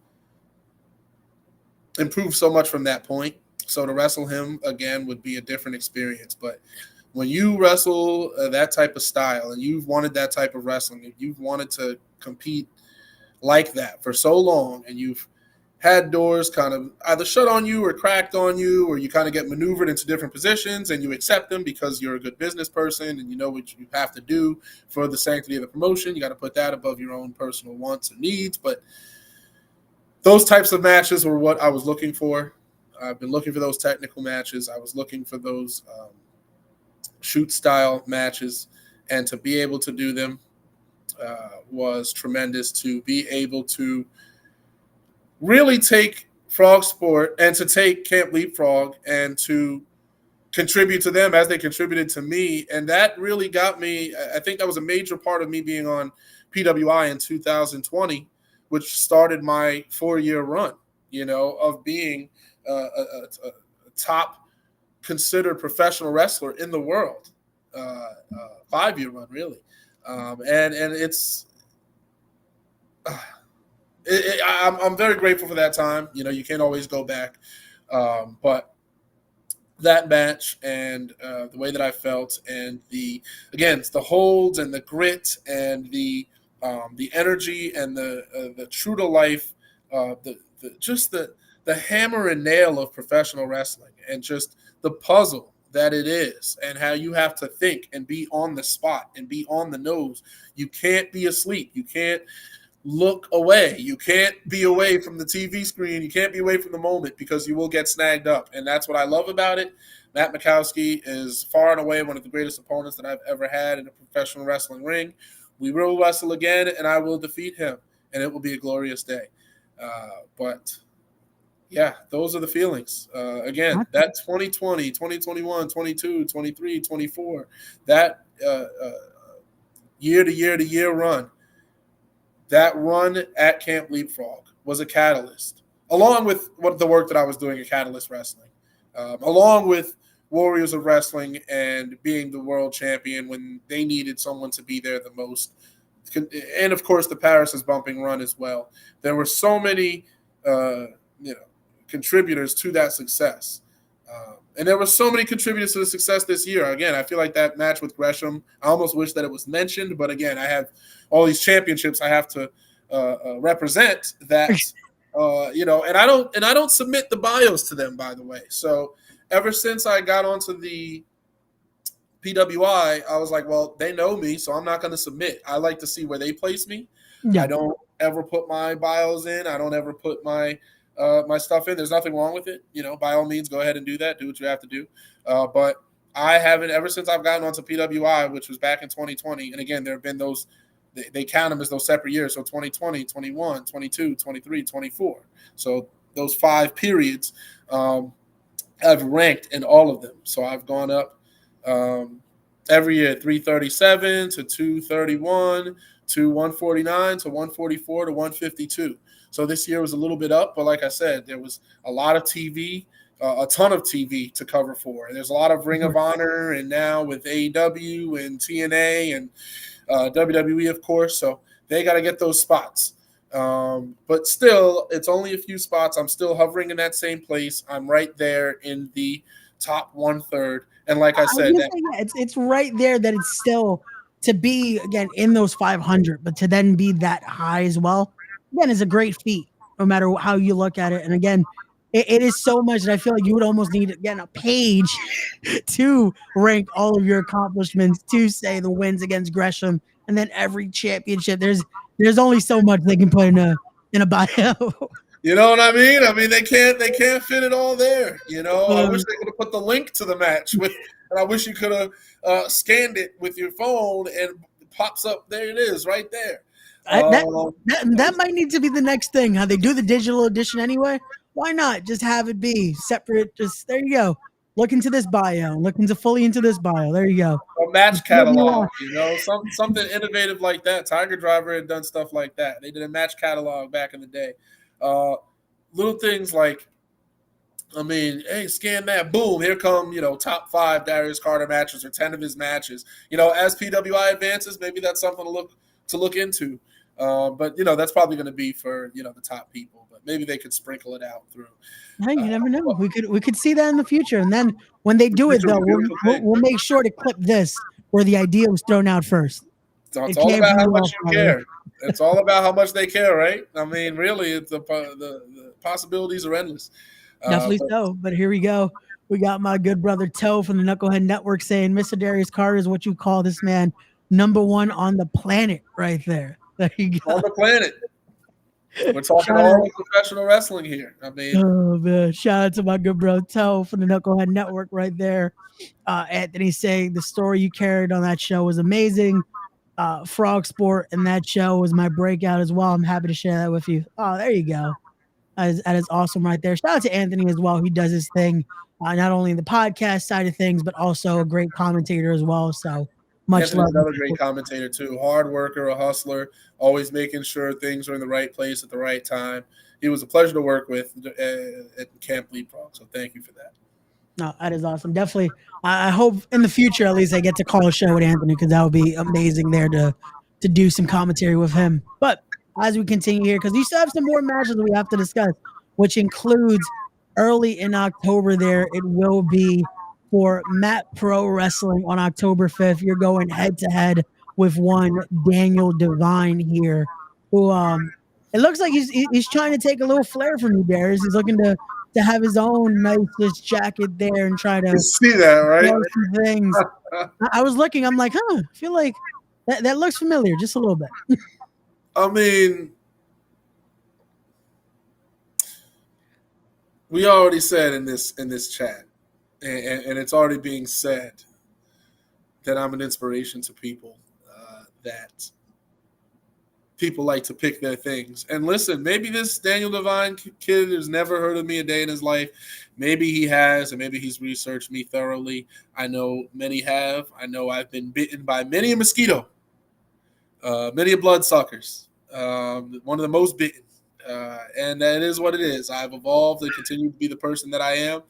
improved so much from that point. So to wrestle him again would be a different experience. But when you wrestle that type of style and you've wanted that type of wrestling, if you've wanted to compete like that for so long and you've had doors kind of either shut on you or cracked on you, or you kind of get maneuvered into different positions and you accept them because you're a good business person and you know what you have to do for the sanctity of the promotion. You got to put that above your own personal wants or needs. But those types of matches were what I was looking for. I've been looking for those technical matches. I was looking for those shoot style matches, and to be able to do them was tremendous. To be able to really take Frog Sport and to take Camp Leapfrog and to contribute to them as they contributed to me. And that really got me. I think that was a major part of me being on PWI in 2020, which started my 4-year run, of being a top considered professional wrestler in the world. 5-year run, really. And it's I'm very grateful for that time. You can't always go back. But that match and the way that I felt, and the holds and the grit and the energy and the true to life, the hammer and nail of professional wrestling, and just the puzzle that it is, and how you have to think and be on the spot and be on the nose. You can't be asleep. You can't look away. You can't be away from the TV screen. You can't be away from the moment, because you will get snagged up. And that's what I love about it. Matt Mikowski is far and away one of the greatest opponents that I've ever had in a professional wrestling ring. We will wrestle again, and I will defeat him, and it will be a glorious day. But yeah, those are the feelings. Again, that 2020, 2021, 22, 23, 24, that year-to-year run, that run at Camp Leapfrog was a catalyst, along with the work that I was doing at Catalyst Wrestling, along with Warriors of Wrestling and being the world champion when they needed someone to be there the most. And, of course, the Paris is Bumping run as well. There were so many contributors to that success. And there were so many contributors to the success this year. Again, I feel like that match with Gresham, I almost wish that it was mentioned. But, again, I have all these championships I have to represent that, and I don't submit the bios to them, by the way. So ever since I got onto the PWI, I was like, well, they know me, so I'm not going to submit. I like to see where they place me. Yeah. I don't ever put my bios in. I don't ever put my stuff in. There's nothing wrong with it. By all means, go ahead and do that. Do what you have to do. But I haven't, ever since I've gotten onto PWI, which was back in 2020. And again, there have been those, they count them as those separate years. So 2020, 21, 22, 23, 24. So those 5 periods, I've ranked in all of them. So I've gone up every year, 337 to 231 to 149 to 144 to 152. So this year was a little bit up, but like I said, there was a lot of TV, a ton of TV to cover for. There's a lot of Ring of Honor, and now with AEW and TNA and WWE, of course. So they got to get those spots. But still, it's only a few spots. I'm still hovering in that same place. I'm right there in the top 1/3. And like I said, it's right there that it's still to be, again, in those 500, but to then be that high as well, again, is a great feat, no matter how you look at it. And again, it is so much that I feel like you would almost need, again, a page to rank all of your accomplishments, to say the wins against Gresham, and then every championship. There's only so much they can put in a bio. You know what I mean? I mean, they can't fit it all there. I wish they could have put the link to the match and I wish you could have scanned it with your phone and it pops up. There it is, right there. That might need to be the next thing. How they do the digital edition anyway? Why not just have it be separate? Just there you go. Look into this bio. Look fully into this bio. There you go. A match catalog, something innovative like that. Tiger Driver had done stuff like that. They did a match catalog back in the day. Little things like, hey, scan that. Boom, here come, top 5 Darius Carter matches or 10 of his matches. As PWI advances, maybe that's something to look into. But that's probably going to be for the top people. But maybe they could sprinkle it out through. Hey, you never know. We could see that in the future. And then when they do it, though, we'll make sure to clip this where the idea was thrown out first. It's all about how much you care. It's all about how much they care, right? I mean, really, it's the possibilities are endless. Definitely so. But here we go. We got my good brother Toe from the Knucklehead Network saying, Mr. Darius Carter is what you call this man #1 on the planet right there. There you go. On the planet. We're talking all professional wrestling here. I mean, oh man! Shout out to my good bro Toe from the Knucklehead Network right there. Anthony saying the story you carried on that show was amazing. Frog Sport and that show was my breakout as well. I'm happy to share that with you. Oh, there you go. That is awesome right there. Shout out to Anthony as well. He does his thing, not only in the podcast side of things, but also a great commentator as well. So much love. Another great commentator too. Hard worker, a hustler, always making sure things are in the right place at the right time. He was a pleasure to work with at Camp Leapfrog. So thank you for that. No, that is awesome. Definitely. I hope in the future, at least, I get to call a show with Anthony, because that would be amazing there to do some commentary with him. But as we continue here, because we still have some more matches that we have to discuss, which includes early in October there, it will be for Matt Pro Wrestling on October 5th. You're going head-to-head with one Daniel Devine here, who it looks like he's trying to take a little flair from you, Darius. He's looking to to have his own nicest jacket there and try to You see that, right? know some things. I was looking, I'm like, I feel like that looks familiar just a little bit. I mean, we already said in this chat, and it's already being said that I'm an inspiration to people, that people like to pick their things. And listen, maybe this Daniel Divine kid has never heard of me a day in his life. Maybe he has, and maybe he's researched me thoroughly. I know many have. I know I've been bitten by many a mosquito, many a bloodsuckers, one of the most bitten. And that is what it is. I've evolved and continue to be the person that I am.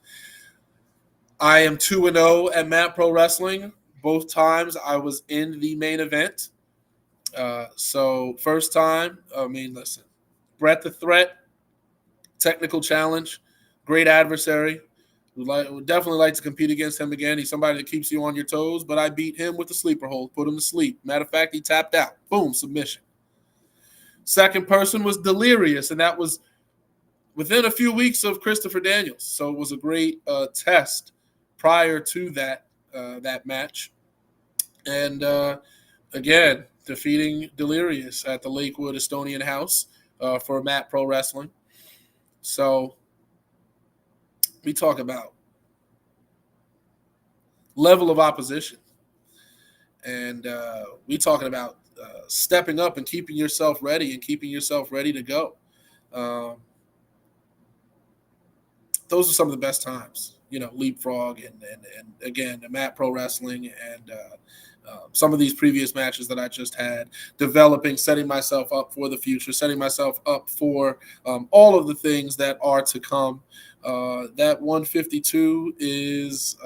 I am 2-0 at Mat Pro Wrestling. Both times I was in the main event. So first time, I mean, listen, Brett the Threat, technical challenge, great adversary. Would definitely like to compete against him again. He's somebody that keeps you on your toes, but I beat him with the sleeper hold, put him to sleep. Matter of fact, he tapped out. Boom, submission. Second person was Delirious, and that was within a few weeks of Christopher Daniels. So it was a great test prior to that match. And again, defeating Delirious at the Lakewood Estonian House for Mat Pro Wrestling. So we talk about level of opposition. And we talking about stepping up and keeping yourself ready to go. Those are some of the best times, Leapfrog and again, the Mat Pro Wrestling and some of these previous matches that I just had, developing, setting myself up for the future, setting myself up for all of the things that are to come. That 152 is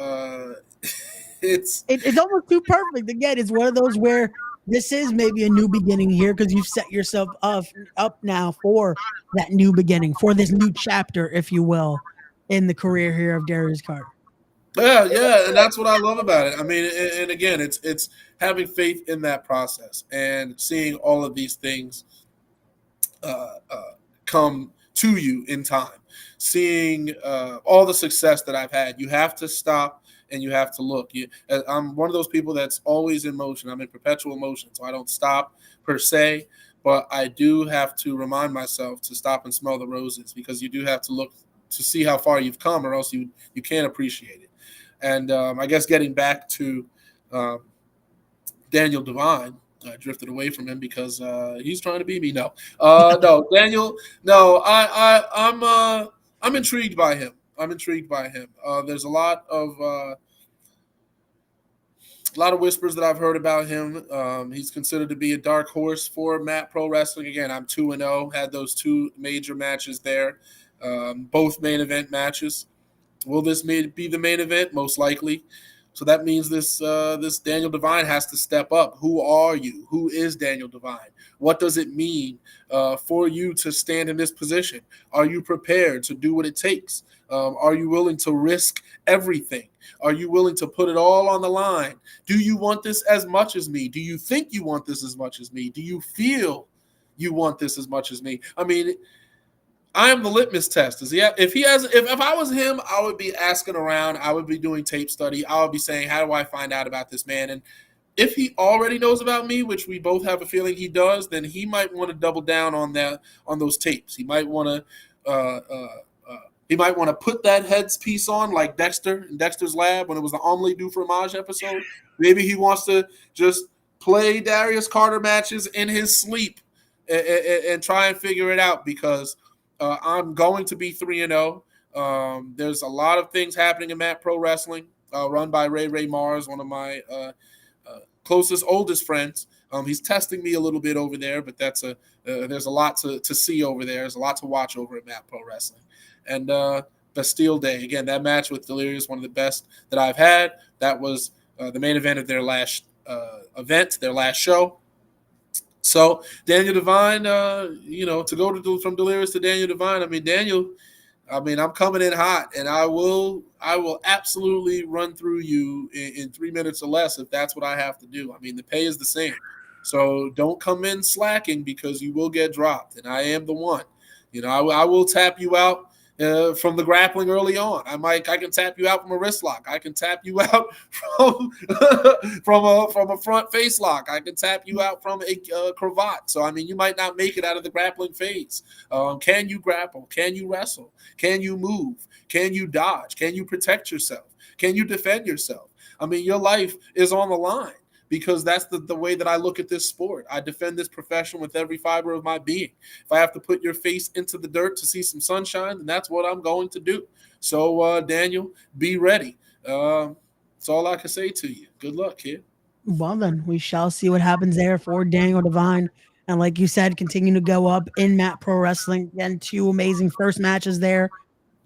it's almost too perfect. Again, it's one of those where this is maybe a new beginning here because you've set yourself up now for that new beginning, for this new chapter, if you will, in the career here of Darius Carter. Yeah, and that's what I love about it. I mean, and again, it's having faith in that process and seeing all of these things come to you in time. Seeing all the success that I've had, you have to stop and you have to look. I'm one of those people that's always in motion. I'm in perpetual motion, so I don't stop per se, but I do have to remind myself to stop and smell the roses, because you do have to look to see how far you've come, or else you can't appreciate it. And I guess getting back to Daniel Divine, I drifted away from him because he's trying to beat me. No, Daniel. No, I'm intrigued by him. There's a lot of whispers that I've heard about him. He's considered to be a dark horse for Mat Pro Wrestling. Again, I'm 2-0. Had those two major matches there, both main event matches. Will this be the main event? Most likely. So that means this Daniel Divine has to step up. Who are you? Who is Daniel Divine? What does it mean for you to stand in this position? Are you prepared to do what it takes? Are you willing to risk everything? Are you willing to put it all on the line? Do you want this as much as me? Do you think you want this as much as me? Do you feel you want this as much as me? I mean, I am the litmus test. If I was him, I would be asking around. I would be doing tape study. I would be saying, how do I find out about this man? And if he already knows about me, which we both have a feeling he does, then he might want to double down on those tapes. He might want to put that headpiece on like Dexter in Dexter's Lab when it was the Omelette du Fromage episode. Maybe he wants to just play Darius Carter matches in his sleep and try and figure it out, because I'm going to be 3-0. There's a lot of things happening in Mat Pro Wrestling, run by Ray Mars, one of my closest, oldest friends. He's testing me a little bit over there, but there's a lot to see over there. There's a lot to watch over at Mat Pro Wrestling. And Bastille Day, again, that match with Delirious, one of the best that I've had. That was the main event of their last their last show. So Daniel Divine, to go from Delirious to Daniel Divine, I'm coming in hot, and I will absolutely run through you in 3 minutes or less if that's what I have to do. I mean, the pay is the same, so don't come in slacking, because you will get dropped, and I am the one. I will tap you out from the grappling early on. I can tap you out from a wrist lock. I can tap you out from from a front face lock. I can tap you out from a cravat. So I mean, you might not make it out of the grappling phase. Can you grapple? Can you wrestle? Can you move? Can you dodge? Can you protect yourself? Can you defend yourself? I mean, your life is on the line, because that's the way that I look at this sport. I defend this profession with every fiber of my being. If I have to put your face into the dirt to see some sunshine, then that's what I'm going to do. So, Daniel, be ready. That's all I can say to you. Good luck, kid. Well, then we shall see what happens there for Daniel Devine. And like you said, continue to go up in Mat Pro Wrestling. Again, 2 amazing first matches there,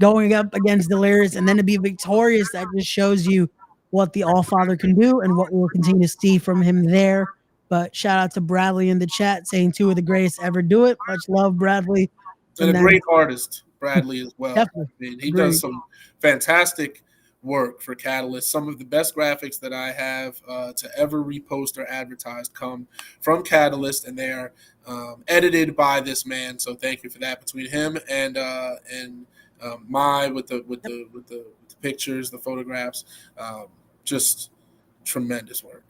going up against Delirious, and then to be victorious. That just shows you what the All Father can do and what we'll continue to see from him there. But shout out to Bradley in the chat saying 2 of the greatest ever do it. Much love, Bradley. And a great artist, Bradley, as well. Definitely. I mean, he does some fantastic work for Catalyst. Some of the best graphics that I have to ever repost or advertised come from Catalyst, and they are edited by this man. So thank you for that. Between him and Mai with the pictures, the photographs, just tremendous work.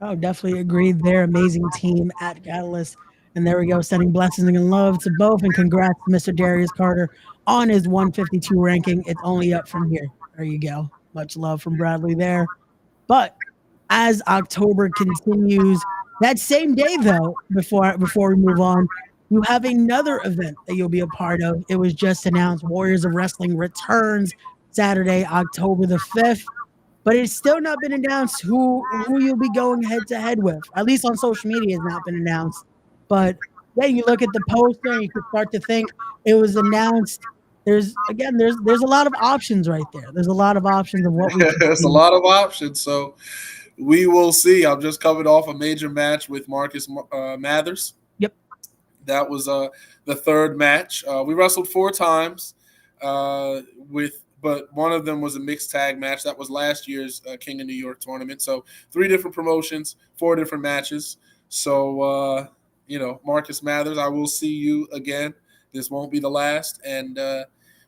Oh, definitely agreed there. Amazing team at Catalyst. And there we go, sending blessings and love to both. And congrats to Mr. Darius Carter on his 152 ranking. It's only up from here. There you go. Much love from Bradley there. But as October continues, that same day, though, before we move on, you have another event that you'll be a part of. It was just announced. Warriors of Wrestling returns Saturday, October the 5th. But it's still not been announced who you'll be going head to head with. At least on social media, it's not been announced. But yeah, you look at the poster and you can start to think it was announced. There's a lot of options right there. There's a lot of options of what we There's a lot of options. So we will see. I'm just coming off a major match with Marcus Mathers. Yep. That was the 3rd match. We wrestled 4 times but one of them was a mixed tag match. That was last year's King of New York tournament. So 3 different promotions, 4 different matches. So, Marcus Mathers, I will see you again. This won't be the last. And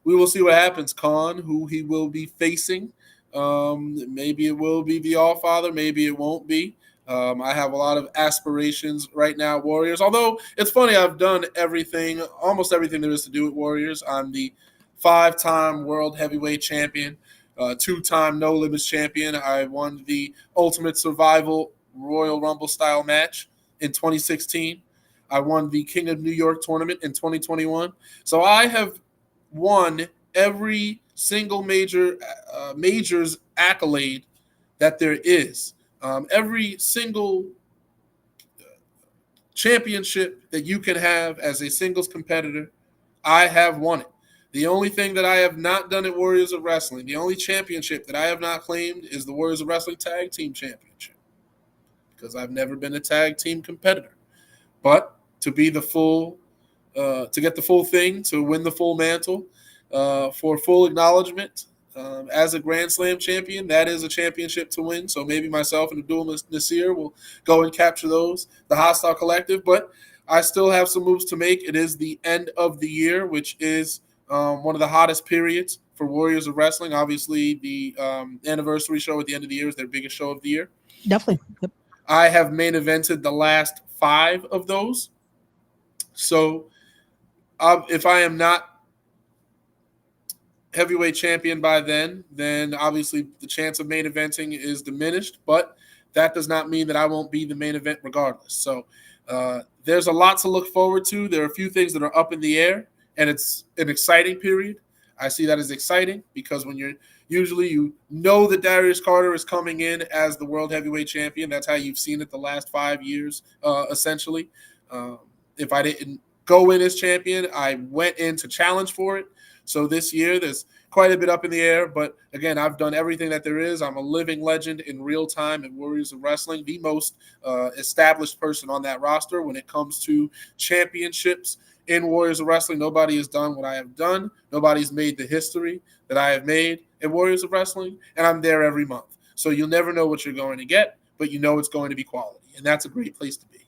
we will see what happens, Khan, who he will be facing. Maybe it will be the All-Father. Maybe it won't be. I have a lot of aspirations right now at Warriors. Although it's funny, I've done almost everything there is to do at Warriors. I'm the 5-time world heavyweight champion, 2-time No Limits champion. I won the Ultimate Survival Royal Rumble style match in 2016. I won the King of New York tournament in 2021. So I have won every single majors accolade that there is. Every single championship that you can have as a singles competitor, I have won it. The only thing that I have not done at Warriors of Wrestling, the only championship that I have not claimed is the Warriors of Wrestling Tag Team Championship, because I've never been a tag team competitor. But to be to get the full thing, to win the full mantle, for full acknowledgement as a Grand Slam champion, that is a championship to win. So maybe myself and Abdul Nasir will go and capture those, the Hostile Collective. But I still have some moves to make. It is the end of the year, which is one of the hottest periods for Warriors of Wrestling. Obviously, the anniversary show at the end of the year is their biggest show of the year. Definitely. Yep. I have main evented the last 5 of those. So if I am not heavyweight champion by then obviously the chance of main eventing is diminished, but that does not mean that I won't be the main event regardless. So there's a lot to look forward to. There are a few things that are up in the air, and it's an exciting period. I see that as exciting because when you know that Darius Carter is coming in as the world heavyweight champion. That's how you've seen it the last 5 years, essentially. If I didn't go in as champion, I went in to challenge for it. So this year, there's quite a bit up in the air. But again, I've done everything that there is. I'm a living legend in real time in Warriors of Wrestling, the most established person on that roster when it comes to championships in Warriors of Wrestling. Nobody has done what I have done. Nobody's made the history that I have made in Warriors of Wrestling, and I'm there every month. So you'll never know what you're going to get, but you know it's going to be quality, and that's a great place to be.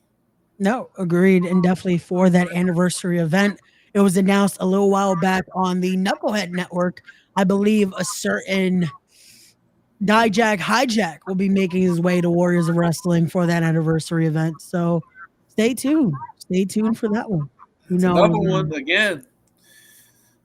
No, agreed, and definitely for that anniversary event, it was announced a little while back on the Knucklehead Network. I believe a certain Dijak Hijack will be making his way to Warriors of Wrestling for that anniversary event. So stay tuned. Stay tuned for that one. It's another one. Again,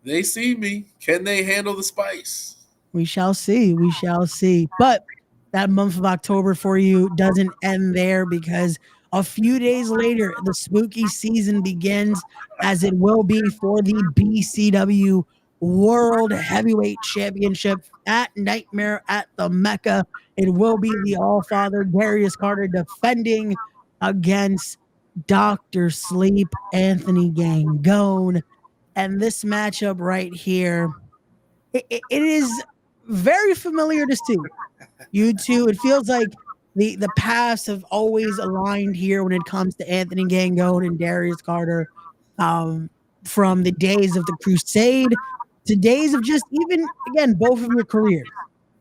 they see me. Can they handle the spice? We shall see. We shall see. But that month of October for you doesn't end there, because a few days later, the spooky season begins, as it will be for the BCW World Heavyweight Championship at Nightmare at the Mecca. It will be the All-Father Darius Carter defending against Dr. Sleep Anthony Gangone. And this matchup right here, it is very familiar to see. You two, it feels like the paths have always aligned here when it comes to Anthony Gangone and Darius Carter. From the days of the Crusade to days of just even, again, both of your careers.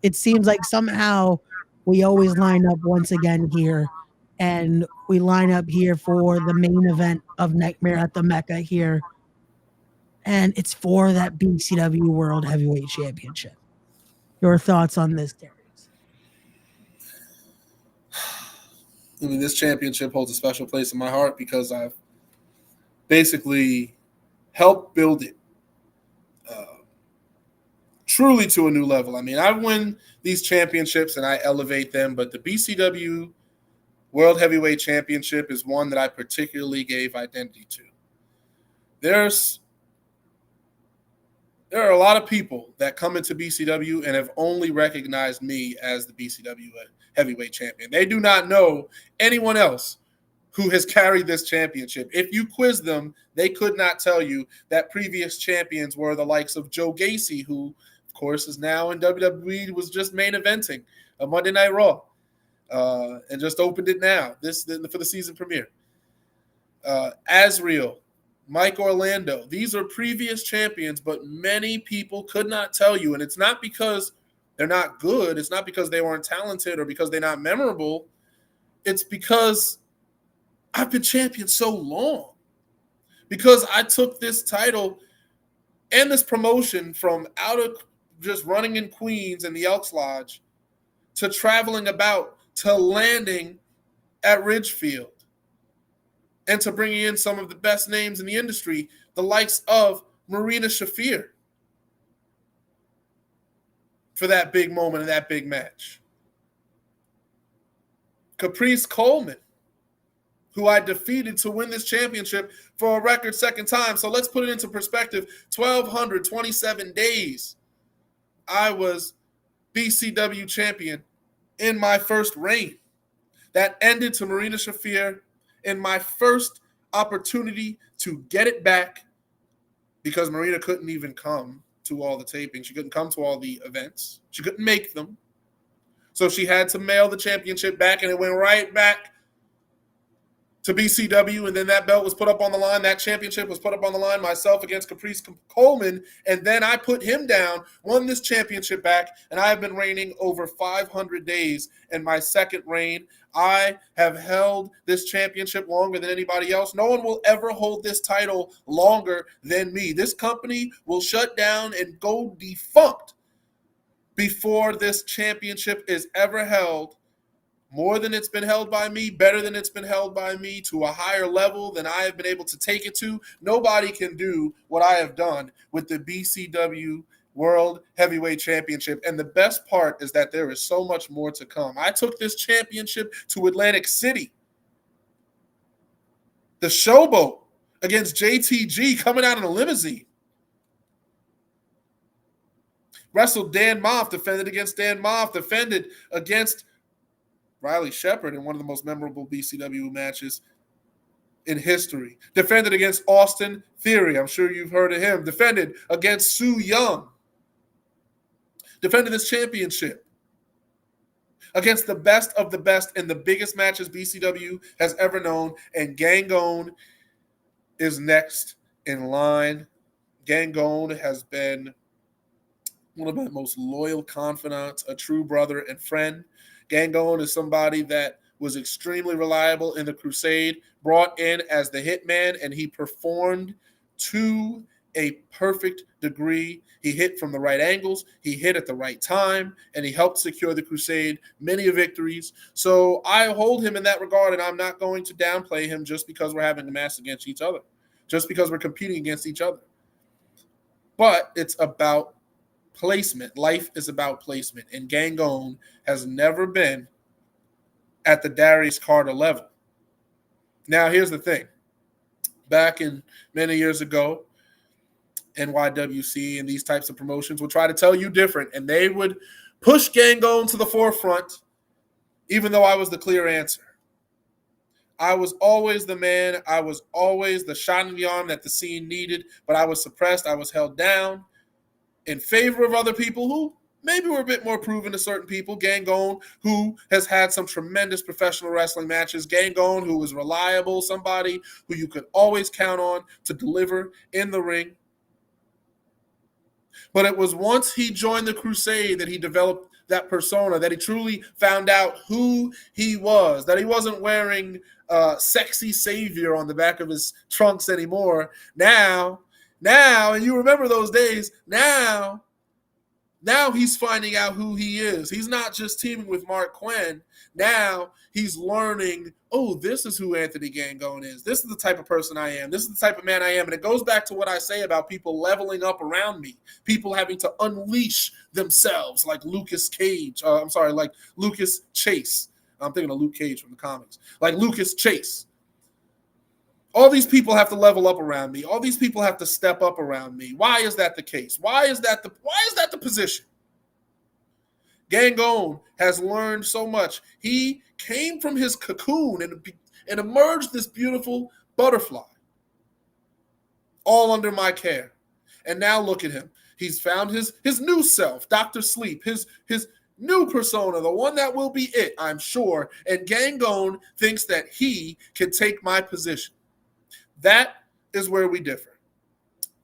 It seems like somehow we always line up once again here, and we line up here for the main event of Nightmare at the Mecca here. And it's for that BCW World Heavyweight Championship. Your thoughts on this, Darius? I mean, this championship holds a special place in my heart because I've basically helped build it truly to a new level. I mean, I win these championships and I elevate them, but the BCW World Heavyweight Championship is one that I particularly gave identity to. There are a lot of people that come into BCW and have only recognized me as the BCW Heavyweight Champion. They do not know anyone else who has carried this championship. If you quiz them, they could not tell you that previous champions were the likes of Joe Gacy, who, of course, is now in WWE, was just main eventing a Monday Night Raw and just opened it now for the season premiere. Azriel, Mike Orlando. These are previous champions, but many people could not tell you. And it's not because they're not good. It's not because they weren't talented or because they're not memorable. It's because I've been champion so long. Because I took this title and this promotion from out of just running in Queens and the Elks Lodge to traveling about to landing at Ridgefield. And to bringing in some of the best names in the industry, the likes of Marina Shafir, for that big moment and that big match. Caprice Coleman, who I defeated to win this championship for a record second time. So let's put it into perspective. 1,227 days I was BCW champion in my first reign. That ended to Marina Shafir in my first opportunity to get it back, because Marina couldn't even come to all the tapings. She couldn't come to all the events. She couldn't make them. So she had to mail the championship back, and it went right back to BCW, and then that belt was put up on the line. That championship was put up on the line, myself against Caprice Coleman, and then I put him down, won this championship back, and I have been reigning over 500 days in my second reign. I have held this championship longer than anybody else. No one will ever hold this title longer than me. This company will shut down and go defunct before this championship is ever held. More than it's been held by me, better than it's been held by me, to a higher level than I have been able to take it to. Nobody can do what I have done with the BCW World Heavyweight Championship. And the best part is that there is so much more to come. I took this championship to Atlantic City. The Showboat against JTG coming out in a limousine. Wrestled Dan Moff, defended against Dan Moff, defended against Riley Shepard in one of the most memorable BCW matches in history. Defended against Austin Theory. I'm sure you've heard of him. Defended against Sue Young. Defended this championship against the best of the best in the biggest matches BCW has ever known. And Gangone is next in line. Gangone has been one of my most loyal confidants, a true brother and friend. Gangone is somebody that was extremely reliable in the Crusade, brought in as the hitman, and he performed to a perfect degree. He hit from the right angles, he hit at the right time, and he helped secure the Crusade many victories. So I hold him in that regard, and I'm not going to downplay him just because we're having a match against each other, just because we're competing against each other. But it's about placement. Life is about placement, and Gangone has never been at the Darius Carter level. Now, here's the thing. Back in many years ago, NYWC and these types of promotions would try to tell you different, and they would push Gangone to the forefront, even though I was the clear answer. I was always the man. I was always the shot in the arm that the scene needed, but I was suppressed. I was held down in favor of other people who maybe were a bit more proven to certain people. Gangone, who has had some tremendous professional wrestling matches. Gangone, who was reliable, somebody who you could always count on to deliver in the ring. But it was once he joined the Crusade that he developed that persona, that he truly found out who he was, that he wasn't wearing sexy savior on the back of his trunks anymore. Now, and you remember those days, now he's finding out who he is. He's not just teaming with Mark Quinn. Now he's learning, oh, this is who Anthony Gangone is. This is the type of person I am. This is the type of man I am. And it goes back to what I say about people leveling up around me, people having to unleash themselves like Lucas Chase. I'm thinking of Luke Cage from the comics. Like Lucas Chase. All these people have to level up around me. All these people have to step up around me. Why is that the case? Why is that the position? Gangone has learned so much. He came from his cocoon and emerged this beautiful butterfly, all under my care. And now look at him. He's found his new self, Dr. Sleep, his new persona, the one that will be it, I'm sure. And Gangone thinks that he can take my position. That is where we differ.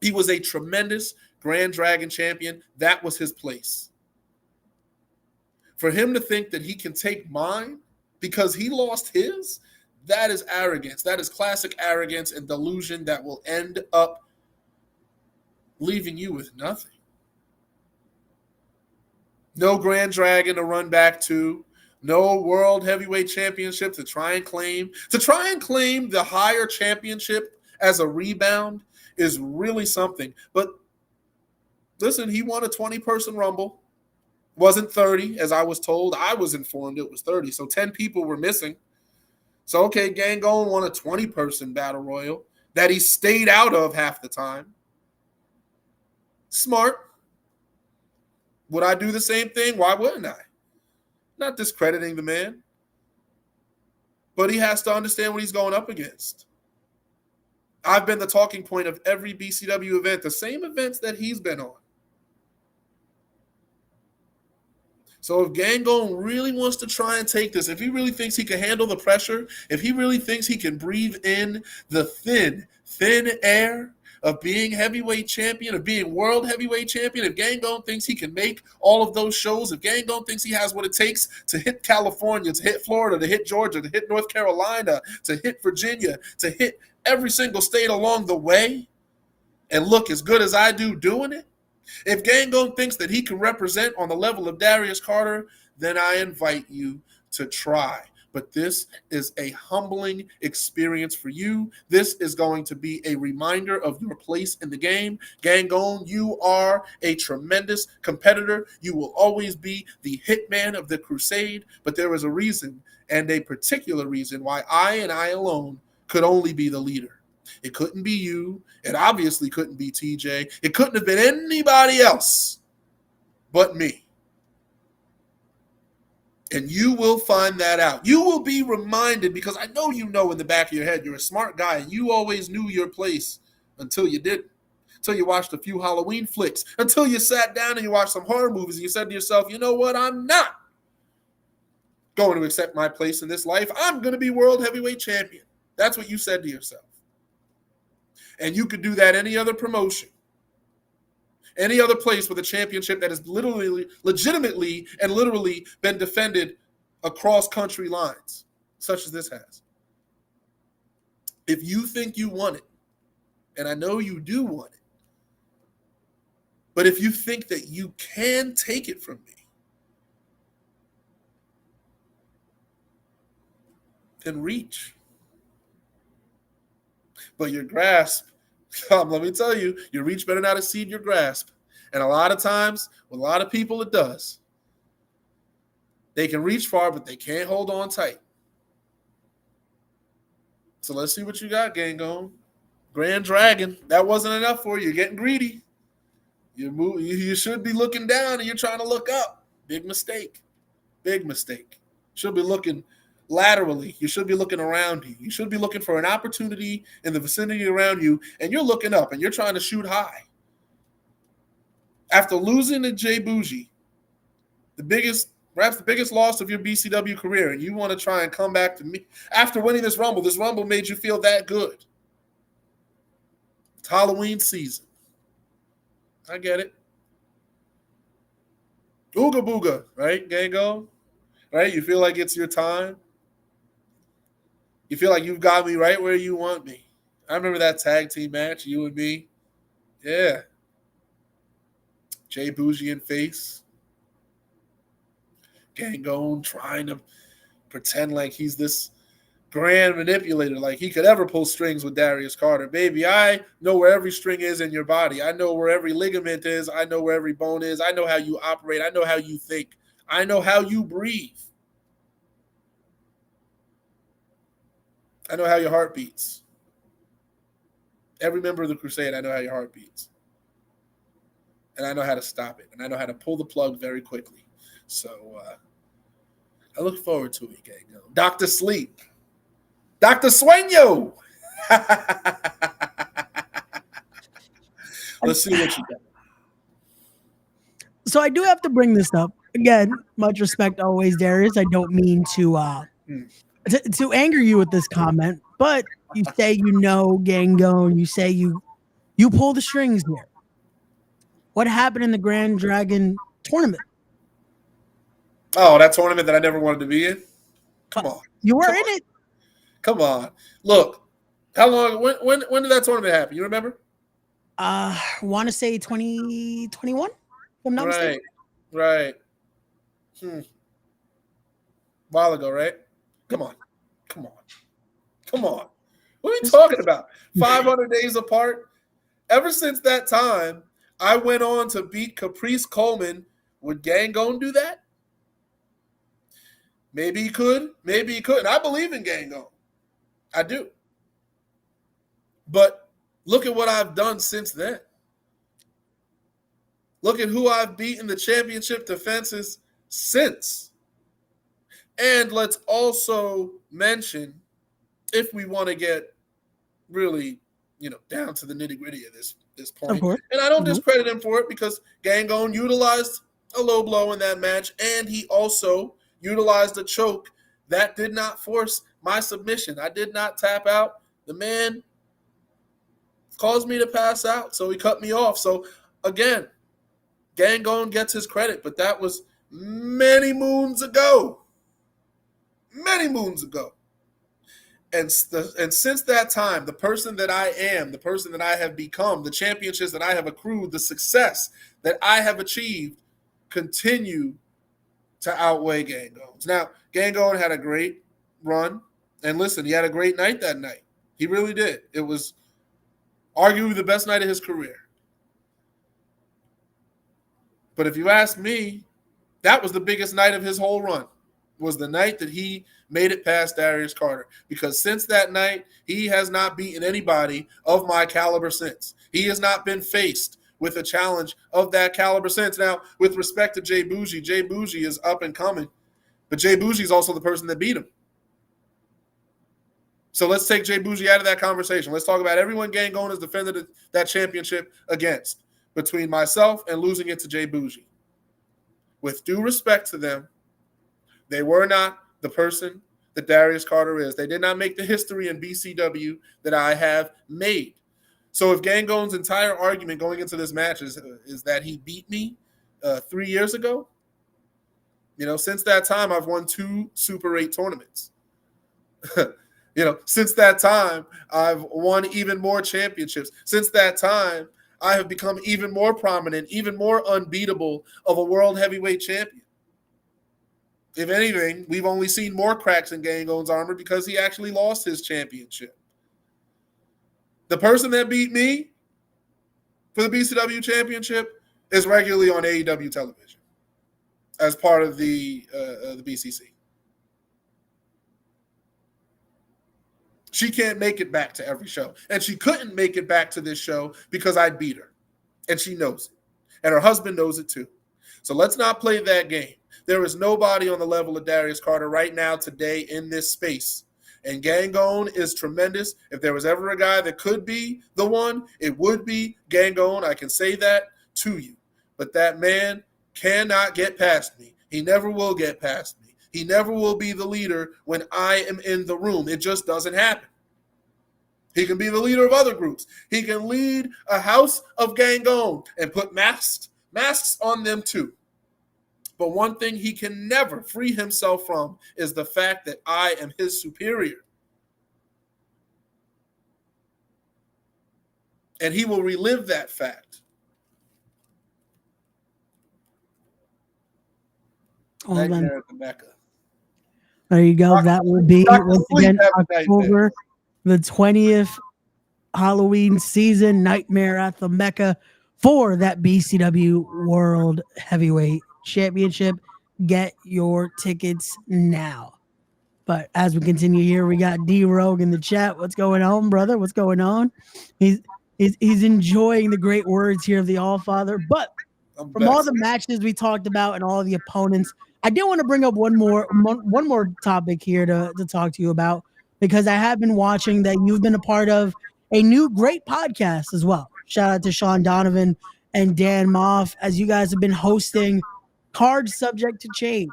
He was a tremendous Grand Dragon champion. That was his place. For him to think that he can take mine because he lost his, that is arrogance. That is classic arrogance and delusion that will end up leaving you with nothing. No Grand Dragon to run back to. No World Heavyweight Championship to try and claim. To try and claim the higher championship as a rebound is really something. But listen, he won a 20-person Rumble. Wasn't 30, as I was told. I was informed it was 30, so 10 people were missing. So, okay, Gangone won a 20-person Battle Royal that he stayed out of half the time. Smart. Would I do the same thing? Why wouldn't I? Not discrediting the man. But he has to understand what he's going up against. I've been the talking point of every BCW event, the same events that he's been on. So if Gangone really wants to try and take this, if he really thinks he can handle the pressure, if he really thinks he can breathe in the thin air of being heavyweight champion, of being world heavyweight champion, if Gangone thinks he can make all of those shows, if Gangone thinks he has what it takes to hit California, to hit Florida, to hit Georgia, to hit North Carolina, to hit Virginia, to hit every single state along the way, and look as good as I do doing it, if Gangone thinks that he can represent on the level of Darius Carter, then I invite you to try. But this is a humbling experience for you. This is going to be a reminder of your place in the game. Gangone, you are a tremendous competitor. You will always be the hitman of the Crusade, but there is a reason, and a particular reason, why I and I alone could only be the leader. It couldn't be you. It obviously couldn't be TJ. It couldn't have been anybody else but me. And you will find that out. You will be reminded, because I know you know in the back of your head, you're a smart guy, and you always knew your place until you didn't. Until you watched a few Halloween flicks. Until you sat down and you watched some horror movies and you said to yourself, you know what, I'm not going to accept my place in this life. I'm going to be world heavyweight champion. That's what you said to yourself. And you could do that any other promotion, any other place with a championship that has legitimately and literally been defended across country lines, such as this has. If you think you won it, and I know you do want it. But if you think that you can take it from me, then reach. But your grasp, let me tell you, your reach better not exceed your grasp. And a lot of times, with a lot of people, it does. They can reach far, but they can't hold on tight. So let's see what you got, Gangon. Grand Dragon. That wasn't enough for you. You're getting greedy. You should be looking down and you're trying to look up. Big mistake. Big mistake. Should be looking laterally. You should be looking around you. You should be looking for an opportunity in the vicinity around you, and you're looking up and you're trying to shoot high. After losing to Jay Bougie, perhaps the biggest loss of your BCW career, and you want to try and come back to me after winning this Rumble made you feel that good. It's Halloween season. I get it. Ooga booga, right, Gango? Right? You feel like it's your time. You feel like you've got me right where you want me. I remember that tag team match, you and me. Yeah. Jay Bougie in face. Gangon trying to pretend like he's this grand manipulator, like he could ever pull strings with Darius Carter. Baby, I know where every string is in your body. I know where every ligament is. I know where every bone is. I know how you operate. I know how you think. I know how you breathe. I know how your heart beats. Every member of the Crusade, I know how your heart beats. And I know how to stop it. And I know how to pull the plug very quickly. So I look forward to it, Gango. Dr. Sleep. Dr. Sueño. Let's see what you got. So I do have to bring this up. Again, much respect always, Darius. I don't mean to anger you with this comment, but you say you know Gango, and you say you pull the strings here. What happened in the Grand Dragon tournament? Oh, that tournament that I never wanted to be in? Come on. You were in it. Come on. Look, how long? When did that tournament happen? You remember? Want to say 2021? If I'm not mistaken. Right. While ago, right? Come on. What are we talking about? 500 days apart? Ever since that time, I went on to beat Caprice Coleman. Would Gangon do that? Maybe he could. Maybe he couldn't. I believe in Gangon. I do. But look at what I've done since then. Look at who I've beaten the championship defenses since. And let's also mention, if we want to get really, down to the nitty-gritty of this point. And I don't discredit him for it, because Gangon utilized a low blow in that match, and he also utilized a choke that did not force my submission. I did not tap out. The man caused me to pass out, so he cut me off. So again, Gangon gets his credit, but that was many moons ago. And since that time, the person that I am, the person that I have become, the championships that I have accrued, the success that I have achieved continue to outweigh Gangon's. Now, Gangon had a great run, and listen, he had a great night that night. He really did. It was arguably the best night of his career. But if you ask me, that was the biggest night of his whole run, was the night that he made it past Darius Carter. Because since that night, he has not beaten anybody of my caliber since. He has not been faced with a challenge of that caliber since. Now, with respect to Jay Bougie is up and coming, but Jay Bougie is also the person that beat him. So let's take Jay Bougie out of that conversation. Let's talk about everyone Gangon has defended that championship against, between myself and losing it to Jay Bougie. With due respect to them, they were not the person that Darius Carter is. They did not make the history in BCW that I have made. So if Gangon's entire argument going into this match is that he beat me 3 years ago, since that time I've won 2 Super 8 tournaments. Since that time, I've won even more championships. Since that time, I have become even more prominent, even more unbeatable of a world heavyweight champion. If anything, we've only seen more cracks in Gangon's armor because he actually lost his championship. The person that beat me for the BCW championship is regularly on AEW television as part of the BCC. She can't make it back to every show. And she couldn't make it back to this show because I beat her. And she knows it. And her husband knows it too. So let's not play that game. There is nobody on the level of Darius Carter right now today in this space. And Gangon is tremendous. If there was ever a guy that could be the one, it would be Gangon. I can say that to you. But that man cannot get past me. He never will get past me. He never will be the leader when I am in the room. It just doesn't happen. He can be the leader of other groups. He can lead a house of Gangon and put masks on them too. But one thing he can never free himself from is the fact that I am his superior. And he will relive that fact. Nightmare at the Mecca. There you go. That will be, once again, October the 20th, Halloween season, Nightmare at the Mecca for that BCW World Heavyweight Championship. Get your tickets now. But as we continue here, we got D Rogue in the chat. What's going on, brother? What's going on? He's enjoying the great words here of the All Father. But from all the matches we talked about and all the opponents, I did want to bring up one more topic here to talk to you about, because I have been watching that you've been a part of a new great podcast as well. Shout out to Sean Donovan and Dan Moff, as you guys have been hosting Cards Subject to Change.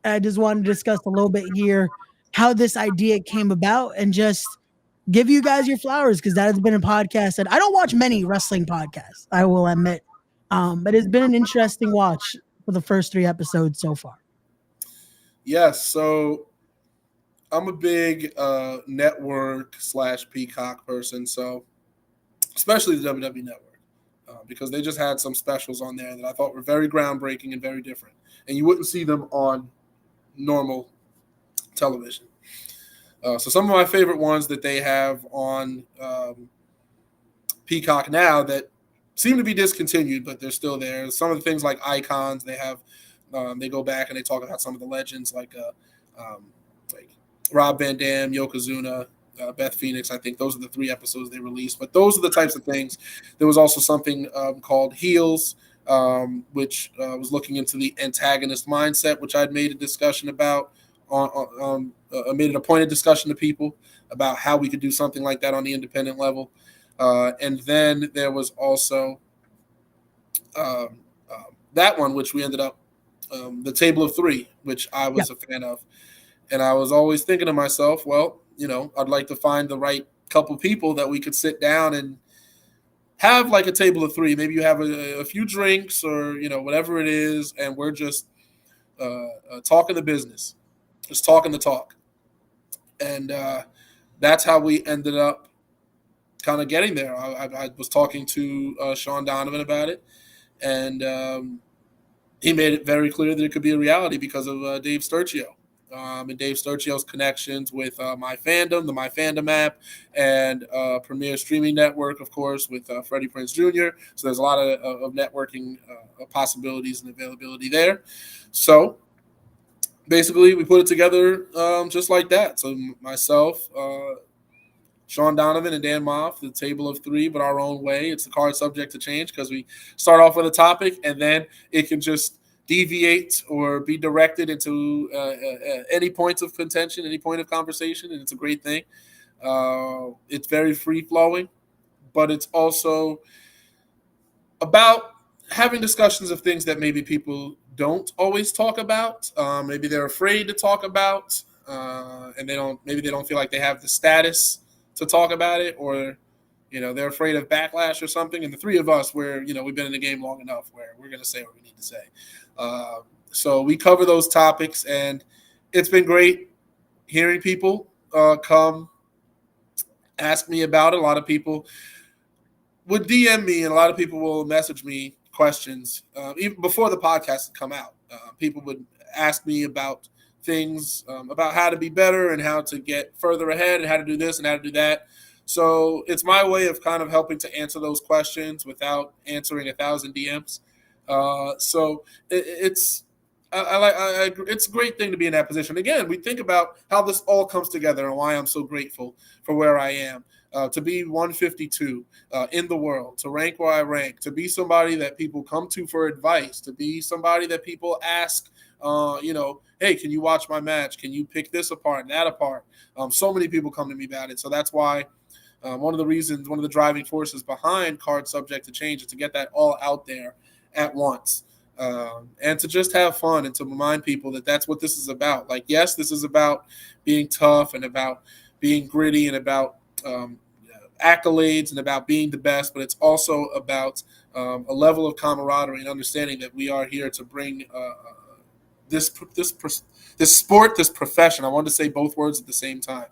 I just wanted to discuss a little bit here how this idea came about and just give you guys your flowers, because that has been a podcast that I don't watch many wrestling podcasts, I will admit. But it's been an interesting watch for the first 3 episodes so far. Yes, so I'm a big network / Peacock person, so especially the WWE Network, because they just had some specials on there that I thought were very groundbreaking and very different, and you wouldn't see them on normal television. So some of my favorite ones that they have on Peacock now that seem to be discontinued, but they're still there. Some of the things like Icons, they have, they go back and they talk about some of the legends like Rob Van Dam, Yokozuna, Beth Phoenix. I think those are the 3 episodes they released. But those are the types of things. There was also something called Heels, which was looking into the antagonist mindset, which I'd made a discussion about. I made an appointed discussion to people about how we could do something like that on the independent level. And then there was also that one, which we ended up, the Table of 3, which I was a fan of. And I was always thinking to myself, well, I'd like to find the right couple people that we could sit down and have like a table of 3. Maybe you have a few drinks or, whatever it is, and we're just talking the business, just talking the talk. And that's how we ended up kind of getting there. I was talking to Sean Donovan about it, and he made it very clear that it could be a reality because of Dave Sturchio. And Dave Sturchio's connections with My Fandom, the My Fandom app, and Premier Streaming Network, of course, with Freddie Prinze Jr. So there's a lot of networking possibilities and availability there. So basically, we put it together just like that. So myself, Sean Donovan, and Dan Moff, the Table of 3, but our own way. It's the card subject to change because we start off with a topic, and then it can just deviate or be directed into any points of contention, any point of conversation, and it's a great thing. It's very free-flowing, but it's also about having discussions of things that maybe people don't always talk about. Maybe they're afraid to talk about, and they don't feel like they have the status to talk about it, or they're afraid of backlash or something. And the 3 of us, we've been in the game long enough where we're going to say what we need to say. So we cover those topics, and it's been great hearing people come ask me about it. A lot of people would DM me, and a lot of people will message me questions even before the podcast had come out. People would ask me about things about how to be better and how to get further ahead and how to do this and how to do that. So it's my way of kind of helping to answer those questions without answering 1,000 DMs. So it's it's a great thing to be in that position. Again, we think about how this all comes together and why I'm so grateful for where I am. To be 152 in the world, to rank where I rank, to be somebody that people come to for advice, to be somebody that people ask, hey, can you watch my match? Can you pick this apart and that apart? So many people come to me about it. So that's why one of the driving forces behind Card Subject to Change is to get that all out there at once. And to just have fun and to remind people that that's what this is about. Like, yes, this is about being tough and about being gritty and about accolades and about being the best, but it's also about a level of camaraderie and understanding that we are here to bring this sport, this profession. I wanted to say both words at the same time.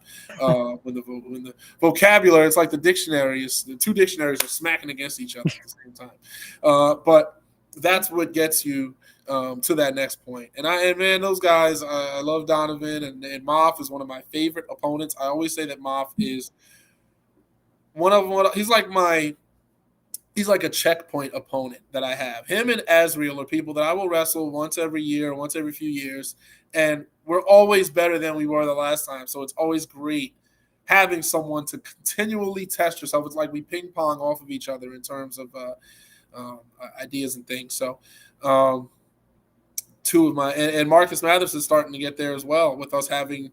When the vocabulary, it's like the two dictionaries are smacking against each other at the same time. But that's what gets you to that next point. And man, those guys, I love Donovan, and Moff is one of my favorite opponents. I always say that Moff is one of them. He's like a checkpoint opponent that I have. Him and Azriel are people that I will wrestle once every year, once every few years, and we're always better than we were the last time. So it's always great having someone to continually test yourself. It's like we ping pong off of each other in terms of ideas and things. So two of my and Marcus Mathers is starting to get there as well with us having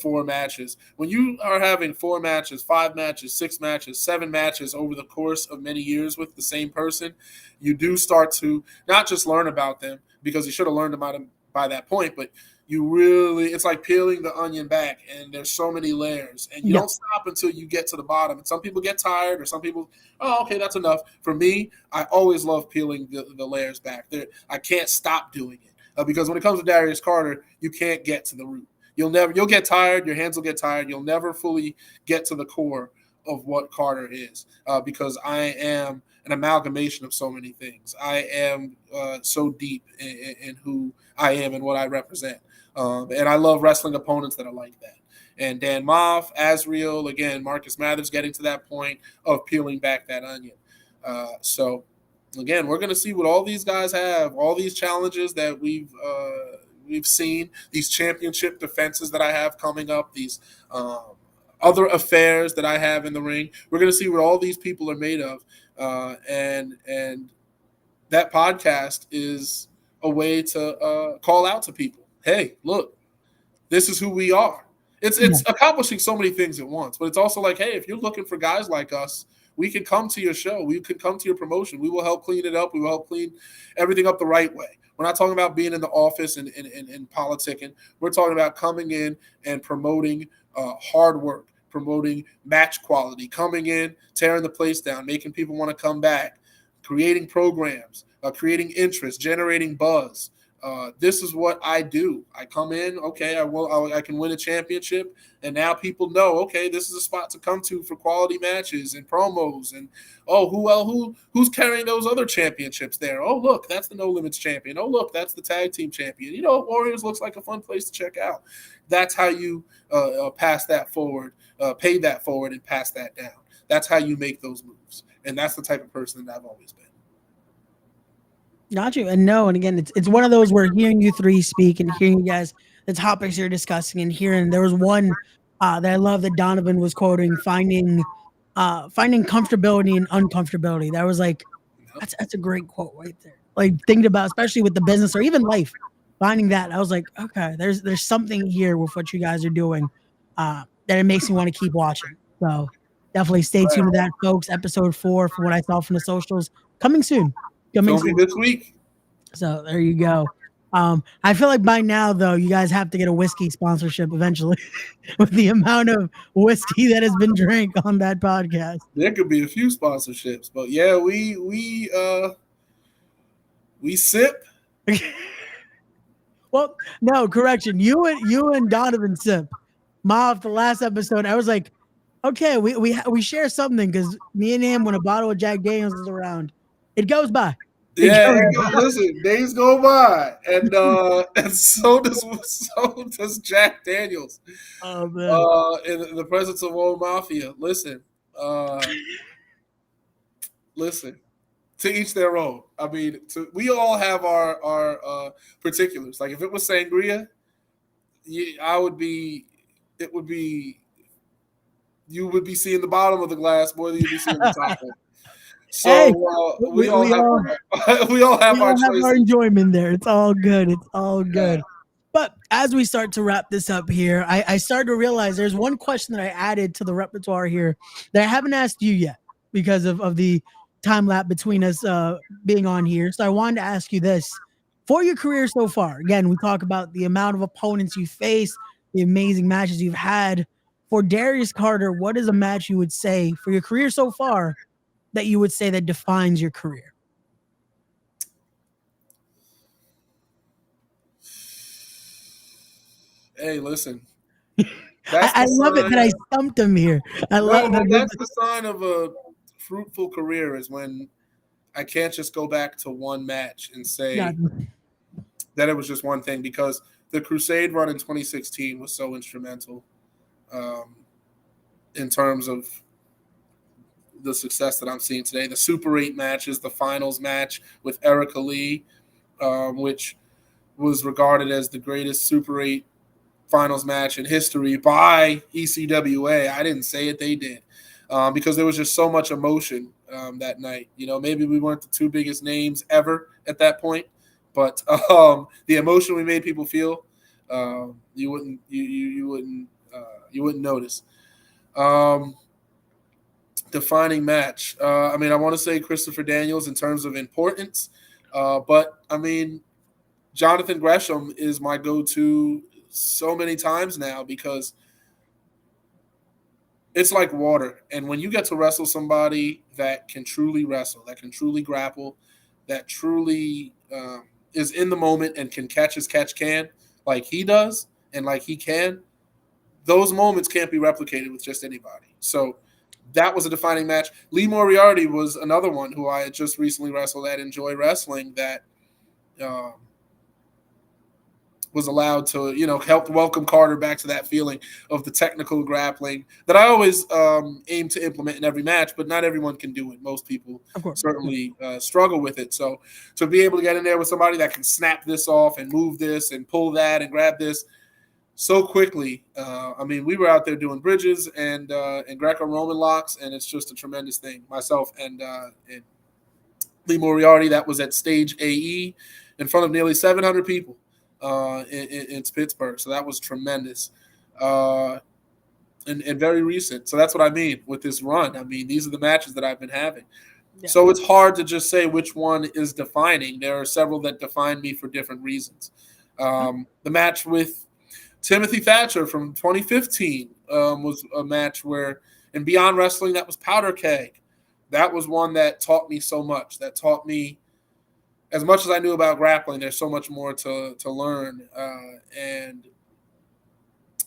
4 matches. When you are having 4 matches, 5 matches, 6 matches, 7 matches over the course of many years with the same person, you do start to not just learn about them, because you should have learned about them by that point, but it's like peeling the onion back, and there's so many layers, and you don't stop until you get to the bottom. And some people get tired, or some people, okay, that's enough. For me, I always love peeling the layers back. I can't stop doing it because when it comes to Darius Carter, you can't get to the root. You'll get tired. Your hands will get tired. You'll never fully get to the core of what Carter is because I am an amalgamation of so many things. I am so deep in who I am and what I represent. And I love wrestling opponents that are like that. And Dan Moff, Azriel, again, Marcus Mathers getting to that point of peeling back that onion. So, again, we're going to see what all these guys have, all these challenges that we've seen, these championship defenses that I have coming up, these other affairs that I have in the ring. We're going to see what all these people are made of. And that podcast is a way to call out to people. Hey, look, this is who we are. It's accomplishing so many things at once, but it's also like, hey, if you're looking for guys like us, we can come to your show. We can come to your promotion. We will help clean it up. We will help clean everything up the right way. We're not talking about being in the office and politicking. We're talking about coming in and promoting hard work, promoting match quality, coming in, tearing the place down, making people want to come back, creating programs, creating interest, generating buzz. This is what I do. I come in, okay, I can win a championship, and now people know, okay, this is a spot to come to for quality matches and promos, and who's carrying those other championships there? Oh, look, that's the No Limits champion. Oh, look, that's the tag team champion. Warriors looks like a fun place to check out. That's how you pass that forward, pay that forward, and pass that down. That's how you make those moves, and that's the type of person that I've always been. Got you. And again, it's one of those where hearing you three speak and hearing you guys, the topics you're discussing, and hearing there was one that I love that Donovan was quoting, finding comfortability and uncomfortability. That was like, that's a great quote right there. Like thinking about, especially with the business or even life, finding that, I was like, okay, there's something here with what you guys are doing that it makes me want to keep watching. So definitely stay tuned to that, folks. Episode 4, from what I saw from the socials, coming soon. This week. So there you go. I feel like by now, though, you guys have to get a whiskey sponsorship eventually with the amount of whiskey that has been drank on that podcast. There could be a few sponsorships, but yeah, we sip. Well, no, correction. You and Donovan sip. Moff the last episode, I was like, okay, we share something because me and him, when a bottle of Jack Daniels is around, it goes by. It Yeah, goes listen, days go by, and so does Jack Daniels. Oh man. In the presence of old mafia. Uh, listen. To each their own. I mean, we all have our particulars. Like if it was sangria, I would be. It would be. You would be seeing the bottom of the glass more than you'd be seeing the top of it. So Hey, we all have we all have we our all have choices. our enjoyment there. It's all good. It's all good. But as we start to wrap this up here, I started to realize there's one question that I added to the repertoire here that I haven't asked you yet because of the time lap between us being on here. So I wanted to ask you this. For your career so far, again, we talk about the amount of opponents you faced, the amazing matches you've had. For Darius Carter, what is a match you would say for your career so far that you would say that defines your career? Hey, listen. That's I love it that I stumped him here. I love that. That's the sign of a fruitful career is when I can't just go back to one match and say that it was just one thing, because the Crusade run in 2016 was so instrumental in terms of the success that I'm seeing today. The Super 8 matches, the finals match with Erica Lee, which was regarded as the greatest Super 8 finals match in history by ECWA. I didn't say it, they did. Because there was just so much emotion that night. You know, maybe we weren't the two biggest names ever at that point, but the emotion we made people feel, you wouldn't notice. Defining match. I mean, I want to say Christopher Daniels in terms of importance, but I mean, Jonathan Gresham is my go-to so many times now because it's like water. And when you get to wrestle somebody that can truly wrestle, that can truly grapple, that truly is in the moment and can catch as catch can, like he does and like he can, those moments can't be replicated with just anybody. So that was a defining match. Lee Moriarty was another one who I had just recently wrestled at Enjoy Wrestling that was allowed to, help welcome Carter back to that feeling of the technical grappling that I always aim to implement in every match, but not everyone can do it. Most people certainly struggle with it. So to be able to get in there with somebody that can snap this off and move this and pull that and grab this so quickly. I mean, we were out there doing bridges and Greco-Roman locks, and it's just a tremendous thing. Myself and Lee Moriarty, that was at Stage AE in front of nearly 700 people. In Pittsburgh. So that was tremendous and very recent. So that's what I mean with this run. I mean, these are the matches that I've been having. Yeah. So it's hard to just say which one is defining. There are several that define me for different reasons. The match with Timothy Thatcher from 2015 was a match where, in Beyond Wrestling, that was Powder Keg. That was one that taught me so much. That taught me, as much as I knew about grappling, there's so much more to learn, and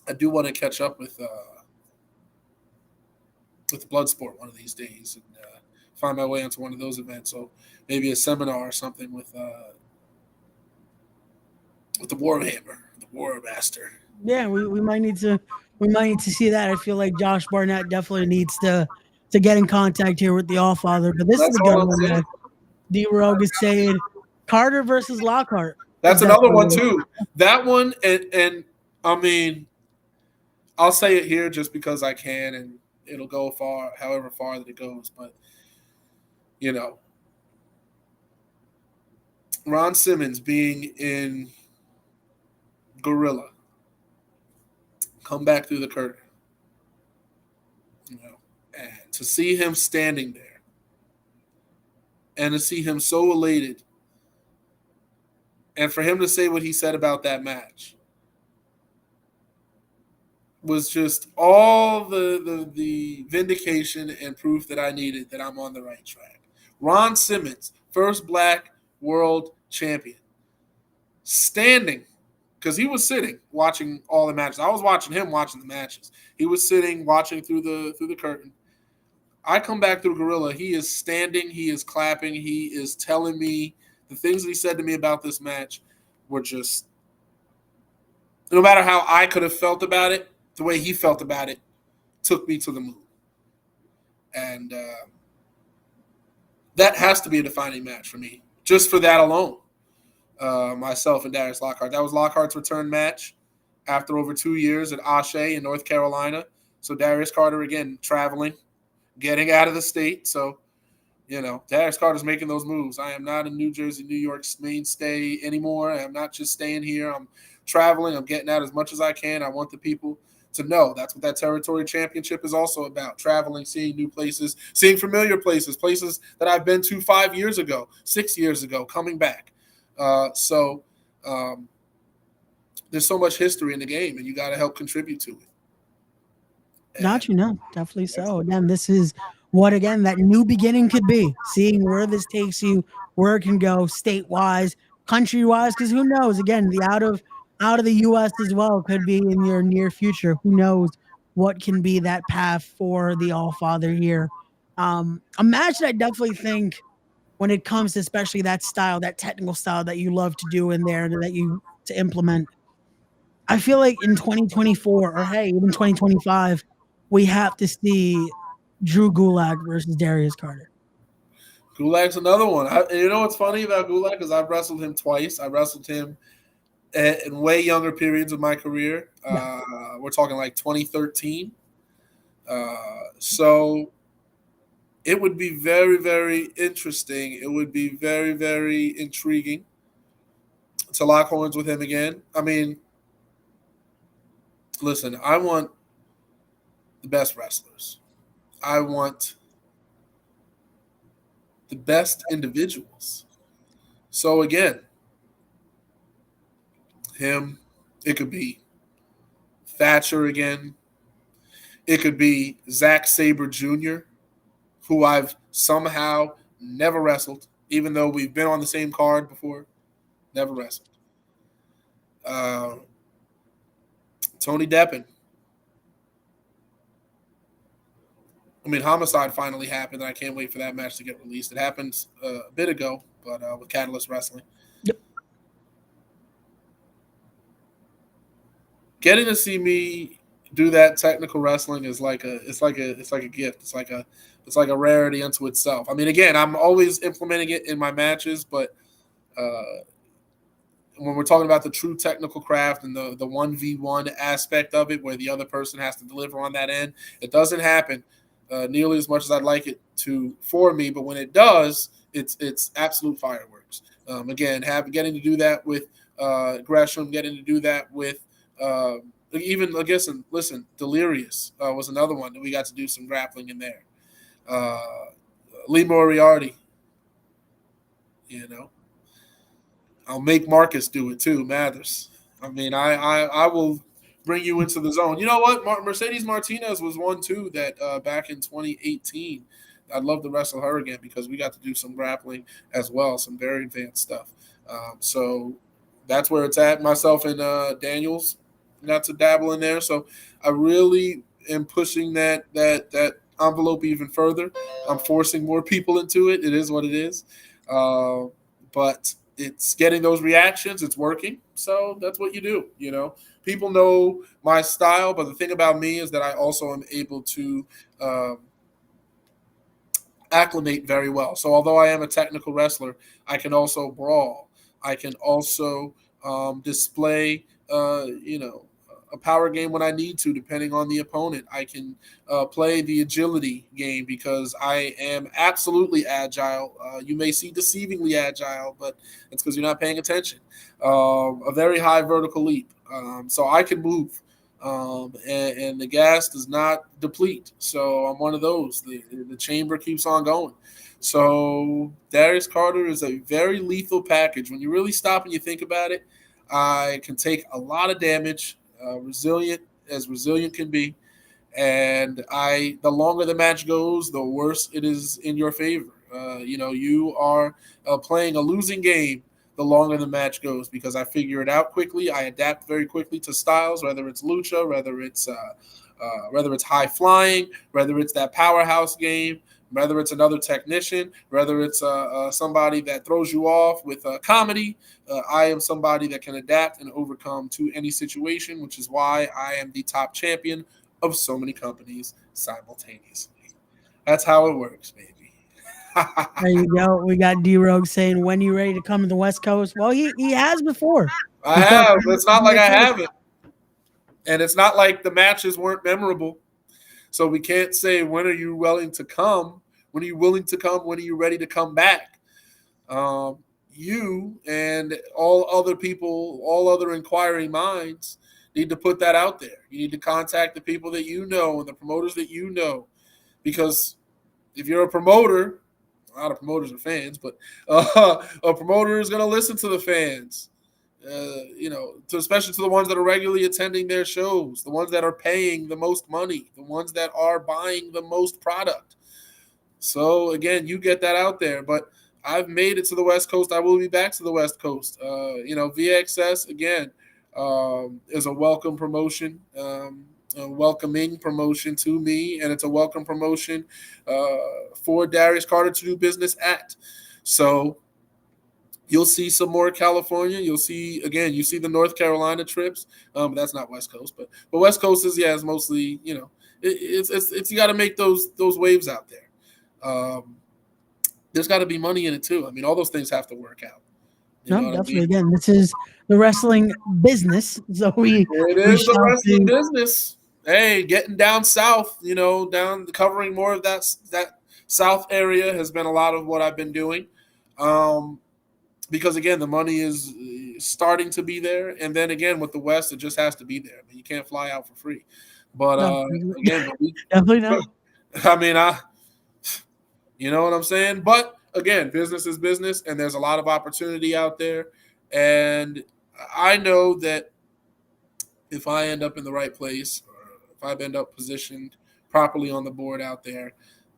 I do want to catch up with Bloodsport one of these days and find my way into one of those events. So maybe a seminar or something with the Warhammer, the War Master. Yeah, we might need to see that. I feel like Josh Barnett definitely needs to get in contact here with the Allfather. But this is a good one, man. D Rogue is saying Carter versus Lockhart. That's another one too. That one, and I mean, I'll say it here just because I can, and it'll go far, however far that it goes. But Ron Simmons being in Gorilla, come back through the curtain, and to see him standing there, and to see him so elated. And for him to say what he said about that match was just all the vindication and proof that I needed that I'm on the right track. Ron Simmons, first Black world champion, standing because he was sitting watching all the matches. I was watching him watching the matches. He was sitting watching through the curtain. I come back through Gorilla. He is standing. He is clapping. He is telling me the things that he said to me about this match were just, no matter how I could have felt about it, the way he felt about it took me to the moon. And that has to be a defining match for me, just for that alone. Myself and Darius Lockhart. That was Lockhart's return match after over 2 years at Ashe in North Carolina. So Darius Carter, again, traveling, getting out of the state. So, Darius Carter's making those moves. I am not in New Jersey, New York's mainstay anymore. I'm not just staying here. I'm traveling. I'm getting out as much as I can. I want the people to know that's what that territory championship is also about. Traveling, seeing new places, seeing familiar places, places that I've been to 5 years ago, 6 years ago, coming back. So there's so much history in the game, and you got to help contribute to it. Got you. No, definitely so. Again, this is what, again, that new beginning could be. Seeing where this takes you, where it can go state-wise, country-wise, because who knows? Again, the out of the U.S. as well could be in your near future. Who knows what can be that path for the All-Father here? A match that I definitely think, when it comes to especially that style, that technical style that you love to do in there, that you to implement, I feel like in 2024 or hey, even 2025, we have to see Drew Gulak versus Darius Carter. Gulak's another one. You know what's funny about Gulak is I've wrestled him twice. I wrestled him in way younger periods of my career. Yeah. We're talking like 2013. So it would be very, very interesting. It would be very, very intriguing to lock horns with him again. I mean, listen, I want the best wrestlers. I want the best individuals. So again, him, it could be Thatcher again. It could be Zack Sabre Jr., who I've somehow never wrestled, even though we've been on the same card before. Never wrestled. Tony Deppen. I mean, Homicide finally happened, and I can't wait for that match to get released. It happened a bit ago, but with Catalyst Wrestling. Yep. Getting to see me do that technical wrestling is like a gift. It's like a rarity unto itself. I mean, again, I'm always implementing it in my matches, but when we're talking about the true technical craft and the 1v1 aspect of it, where the other person has to deliver on that end, it doesn't happen nearly as much as I'd like it to for me. But when it does, it's absolute fireworks. Again, getting to do that with Gresham, getting to do that with even, I guess, and listen, Delirious was another one that we got to do some grappling in there. Lee Moriarty, I'll make Marcus do it too, Mathers. I mean, I will bring you into the zone. You know what? Mercedes Martinez was one too that back in 2018. I'd love to wrestle her again because we got to do some grappling as well, some very advanced stuff. So that's where it's at. Myself and Daniels got to dabble in there. So I really am pushing that envelope even further. I'm forcing more people into it. It is what it is. But it's getting those reactions. It's working. So that's what you do, People know my style, but the thing about me is that I also am able to acclimate very well. So although I am a technical wrestler, I can also brawl. I can also display, a power game when I need to, depending on the opponent. I can play the agility game because I am absolutely agile. You may see deceivingly agile, but it's because you're not paying attention. A very high vertical leap. So I can move. And the gas does not deplete. So I'm one of those. The chamber keeps on going. So Darius Carter is a very lethal package. When you really stop and you think about it, I can take a lot of damage, resilient can be. And the longer the match goes, the worse it is in your favor. You are playing a losing game the longer the match goes, because I figure it out quickly. I adapt very quickly to styles, whether it's lucha, whether it's high flying, whether it's that powerhouse game, whether it's another technician, whether it's somebody that throws you off with comedy. I am somebody that can adapt and overcome to any situation, which is why I am the top champion of so many companies simultaneously. That's how it works, baby. There you go. We got D-Rogue saying, when you ready to come to the West Coast? Well, he has before. I have. It's not like I haven't. And it's not like the matches weren't memorable. So we can't say, when are you willing to come? When are you willing to come? When are you ready to come back? You and all other people, all other inquiring minds need to put that out there. You need to contact the people that you know and the promoters that you know. Because if you're a promoter, a lot of promoters are fans, but a promoter is going to listen to the fans. Especially to the ones that are regularly attending their shows, the ones that are paying the most money, the ones that are buying the most product. So, again, you get that out there. But I've made it to the West Coast. I will be back to the West Coast. VXS, again, is a welcome promotion, a welcoming promotion to me, and it's a welcome promotion for Darius Carter to do business at. So, you'll see some more California. You'll see, again, you see the North Carolina trips. That's not West Coast, but West Coast is mostly, it's you got to make those waves out there. There's got to be money in it too. I mean, all those things have to work out. No, definitely. Again, this is the wrestling business, so it is the wrestling business. Hey, getting down south, covering more of that south area has been a lot of what I've been doing. Because, again, the money is starting to be there. And then, again, with the West, it just has to be there. I mean, you can't fly out for free. But, again, definitely not. I mean, you know what I'm saying? But, again, business is business, and there's a lot of opportunity out there. And I know that if I end up in the right place, or if I end up positioned properly on the board out there,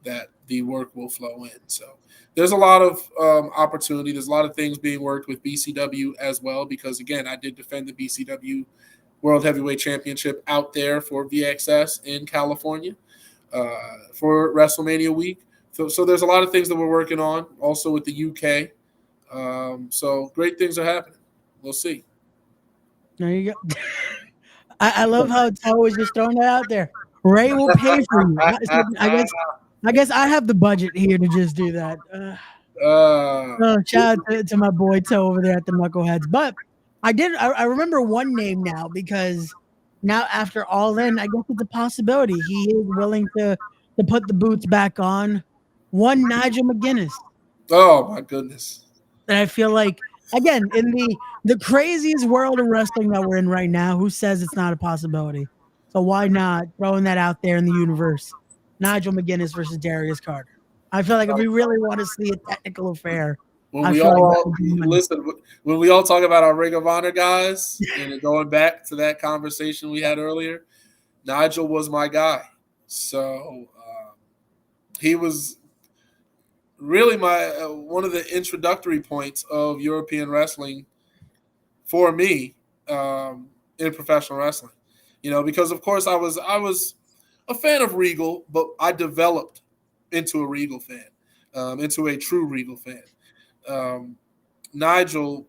that the work will flow in. So there's a lot of opportunity. There's a lot of things being worked with BCW as well, because, again, I did defend the BCW World Heavyweight Championship out there for VXS in California for WrestleMania week. So there's a lot of things that we're working on, also with the UK. So great things are happening. We'll see. There you go. I love how Tao is just throwing that out there. Ray will pay for you. I guess I have the budget here to just do that. Shout out to my boy Toe over there at the Knuckleheads. But I remember one name now, because now after All In, I guess it's a possibility. He is willing to put the boots back on. One Nigel McGuinness. Oh, my goodness. And I feel like, again, in the craziest world of wrestling that we're in right now, who says it's not a possibility? So why not throwing that out there in the universe? Nigel McGuinness versus Darius Carter. I feel like if we really want to see a technical affair, when we all talk about our Ring of Honor guys, and going back to that conversation we had earlier, Nigel was my guy. So he was really my one of the introductory points of European wrestling for me in professional wrestling. Because of course I was a fan of Regal, but I developed into a Regal fan, into a true Regal fan. Nigel,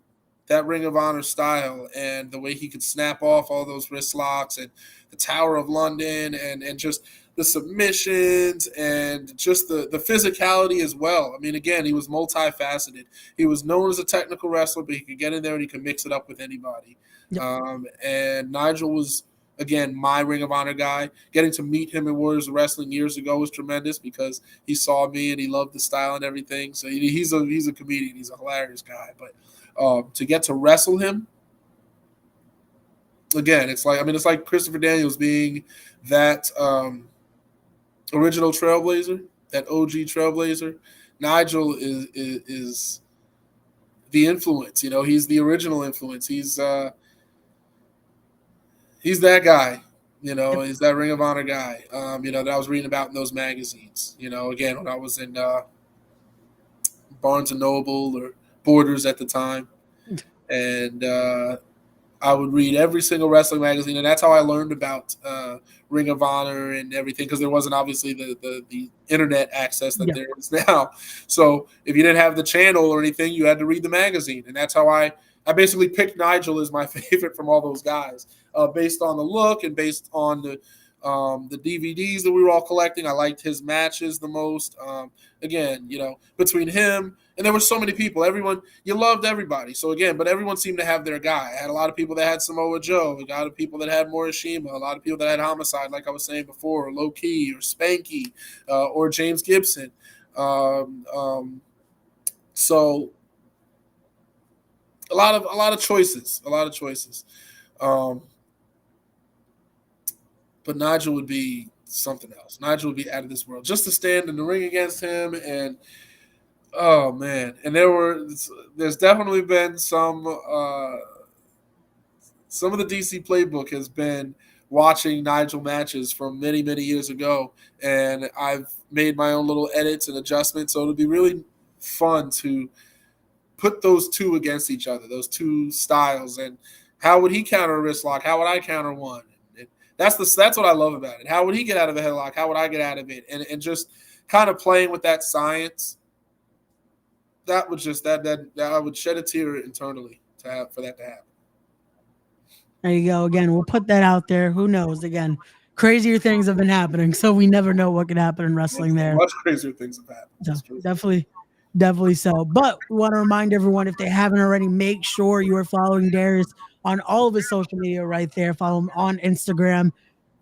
that Ring of Honor style, and the way he could snap off all those wrist locks, and the Tower of London, and just the submissions, and just the physicality as well. I mean, again, he was multifaceted. He was known as a technical wrestler, but he could get in there and he could mix it up with anybody. Yep. And Nigel was, again, my Ring of Honor guy. Getting to meet him in Warriors of Wrestling years ago was tremendous, because he saw me and he loved the style and everything. So he's a comedian. He's a hilarious guy. But to get to wrestle him, again, it's like Christopher Daniels being that original Trailblazer, that OG Trailblazer. Nigel is the influence. He's the original influence. He's that guy. He's that Ring of Honor guy. That I was reading about in those magazines. Again, when I was in Barnes and Noble or Borders at the time. and I would read every single wrestling magazine, and that's how I learned about Ring of Honor and everything, because there wasn't obviously the internet access that there is now. So if you didn't have the channel or anything, you had to read the magazine, and that's how I basically picked Nigel as my favorite from all those guys, based on the look and based on the DVDs that we were all collecting. I liked his matches the most. Again, between him and there were so many people, everyone, you loved everybody. So again, but everyone seemed to have their guy. I had a lot of people that had Samoa Joe, a lot of people that had Morishima, a lot of people that had Homicide, like I was saying before, or Low Key, or Spanky, or James Gibson. So a lot of choices. But Nigel would be something else. Nigel would be out of this world. Just to stand in the ring against him, and oh man! And there's definitely been some of the DC playbook has been watching Nigel matches from many, many years ago, and I've made my own little edits and adjustments. So it'll be really fun to put those two against each other, those two styles, and how would he counter a wrist lock? How would I counter one? That's what I love about it. How would he get out of a headlock? How would I get out of it? And just kind of playing with that science. That would just that I would shed a tear internally for that to happen. There you go. Again, we'll put that out there. Who knows? Again, crazier things have been happening, so we never know what could happen in wrestling there. Much crazier things have happened. So, definitely so. But we want to remind everyone, if they haven't already, make sure you are following Darius on all of his social media right there. Follow him on Instagram,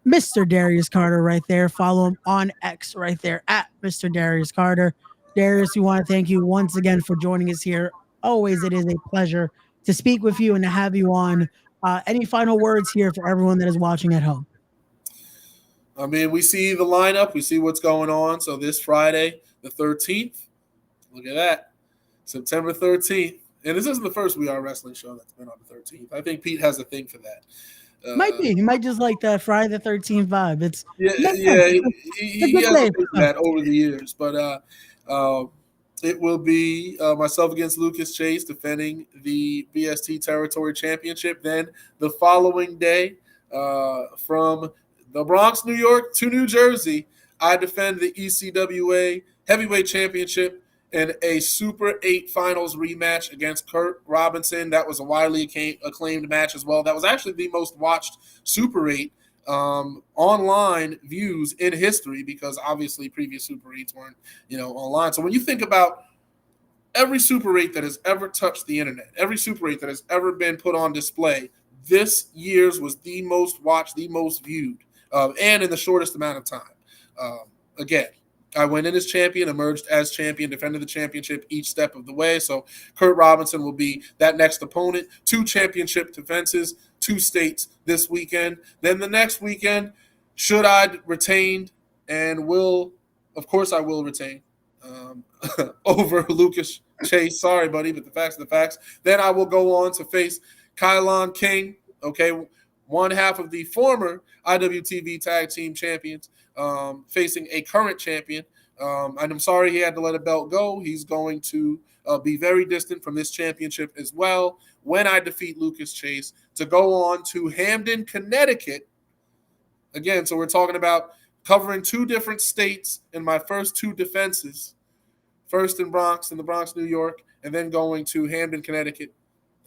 Mr. Darius Carter right there. Follow him on X right there at Mr. Darius Carter. Darius, we want to thank you once again for joining us here. Always, it is a pleasure to speak with you and to have you on. Any final words here for everyone that is watching at home? I mean, we see the lineup. We see what's going on. So this Friday, the 13th, look at that, September 13th. And this isn't the first We Are Wrestling show that's been on the 13th. I think Pete has a thing for that. Might be. He might just like that Friday the 13th vibe. He has a thing for that over the years. But it will be myself against Lucas Chase defending the BST Territory Championship. Then the following day, from the Bronx, New York to New Jersey, I defend the ECWA Heavyweight Championship in a Super 8 Finals rematch against Kurt Robinson. That was a widely acclaimed match as well. That was actually the most watched Super 8 online views in history, because obviously previous Super 8s weren't, online. So when you think about every Super 8 that has ever touched the internet, every Super 8 that has ever been put on display, this year's was the most watched, the most viewed, and in the shortest amount of time. Again, I went in as champion, emerged as champion, defended the championship each step of the way. So Kurt Robinson will be that next opponent. 2 championship defenses, 2 states this weekend. Then the next weekend, should I retain, and of course I will retain, over Lucas Chase. Sorry, buddy, but the facts are the facts. Then I will go on to face Kylon King, okay, one half of the former IWTV Tag Team Champions, facing a current champion. And I'm sorry he had to let a belt go. He's going to be very distant from this championship as well when I defeat Lucas Chase, to go on to Hamden, Connecticut. Again, so we're talking about covering 2 different states in my first 2 defenses. First in the Bronx, New York, and then going to Hamden, Connecticut.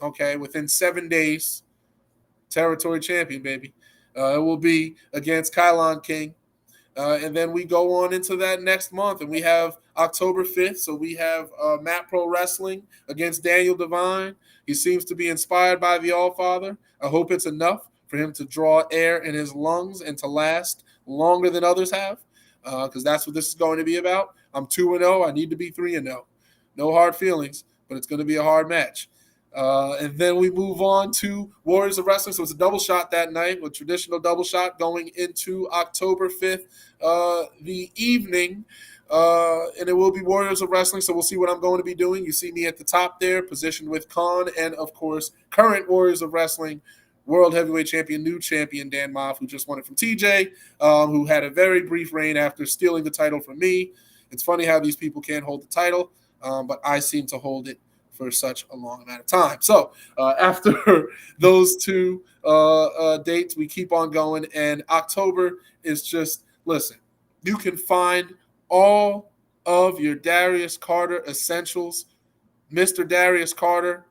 Okay, within 7 days, territory champion, baby. It will be against Kylon King. And then we go on into that next month, and we have October 5th. So we have Matt Pro Wrestling against Daniel Devine. He seems to be inspired by the All-Father. I hope it's enough for him to draw air in his lungs and to last longer than others have, because that's what this is going to be about. I'm 2-0. I need to be 3-0. No hard feelings, but it's going to be a hard match. And then we move on to Warriors of Wrestling. So it's a double shot that night, with traditional double shot going into October 5th, the evening. And it will be Warriors of Wrestling. So we'll see what I'm going to be doing. You see me at the top there, positioned with Khan, and of course, current Warriors of Wrestling World Heavyweight Champion, new champion Dan Moff, who just won it from TJ, who had a very brief reign after stealing the title from me. It's funny how these people can't hold the title, but I seem to hold it for such a long amount of time. So after those two dates, we keep on going. And October is just, listen, you can find all of your Darius Carter essentials, Mr. Darius Carter,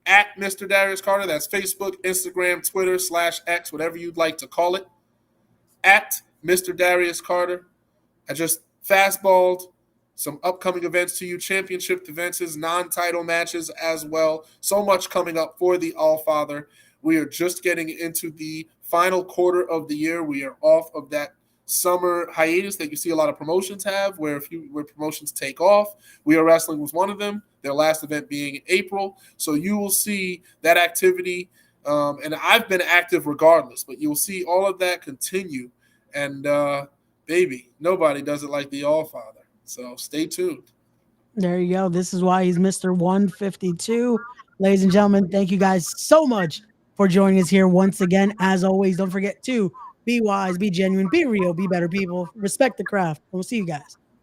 at Mr. Darius Carter. That's Facebook, Instagram, Twitter, /X, whatever you'd like to call it. At Mr. Darius Carter. I just fastballed some upcoming events to you, championship events, non-title matches as well. So much coming up for the Allfather. We are just getting into the final quarter of the year. We are off of that summer hiatus that you see a lot of promotions have, where promotions take off. We Are Wrestling was one of them, their last event being in April. So you will see that activity, and I've been active regardless, but you'll see all of that continue. And baby, nobody does it like the Allfather. So stay tuned. There you go. This is why he's Mr. 152. Ladies and gentlemen, thank you guys so much for joining us here once again. As always, don't forget to be wise, be genuine, be real, be better people, respect the craft. We'll see you guys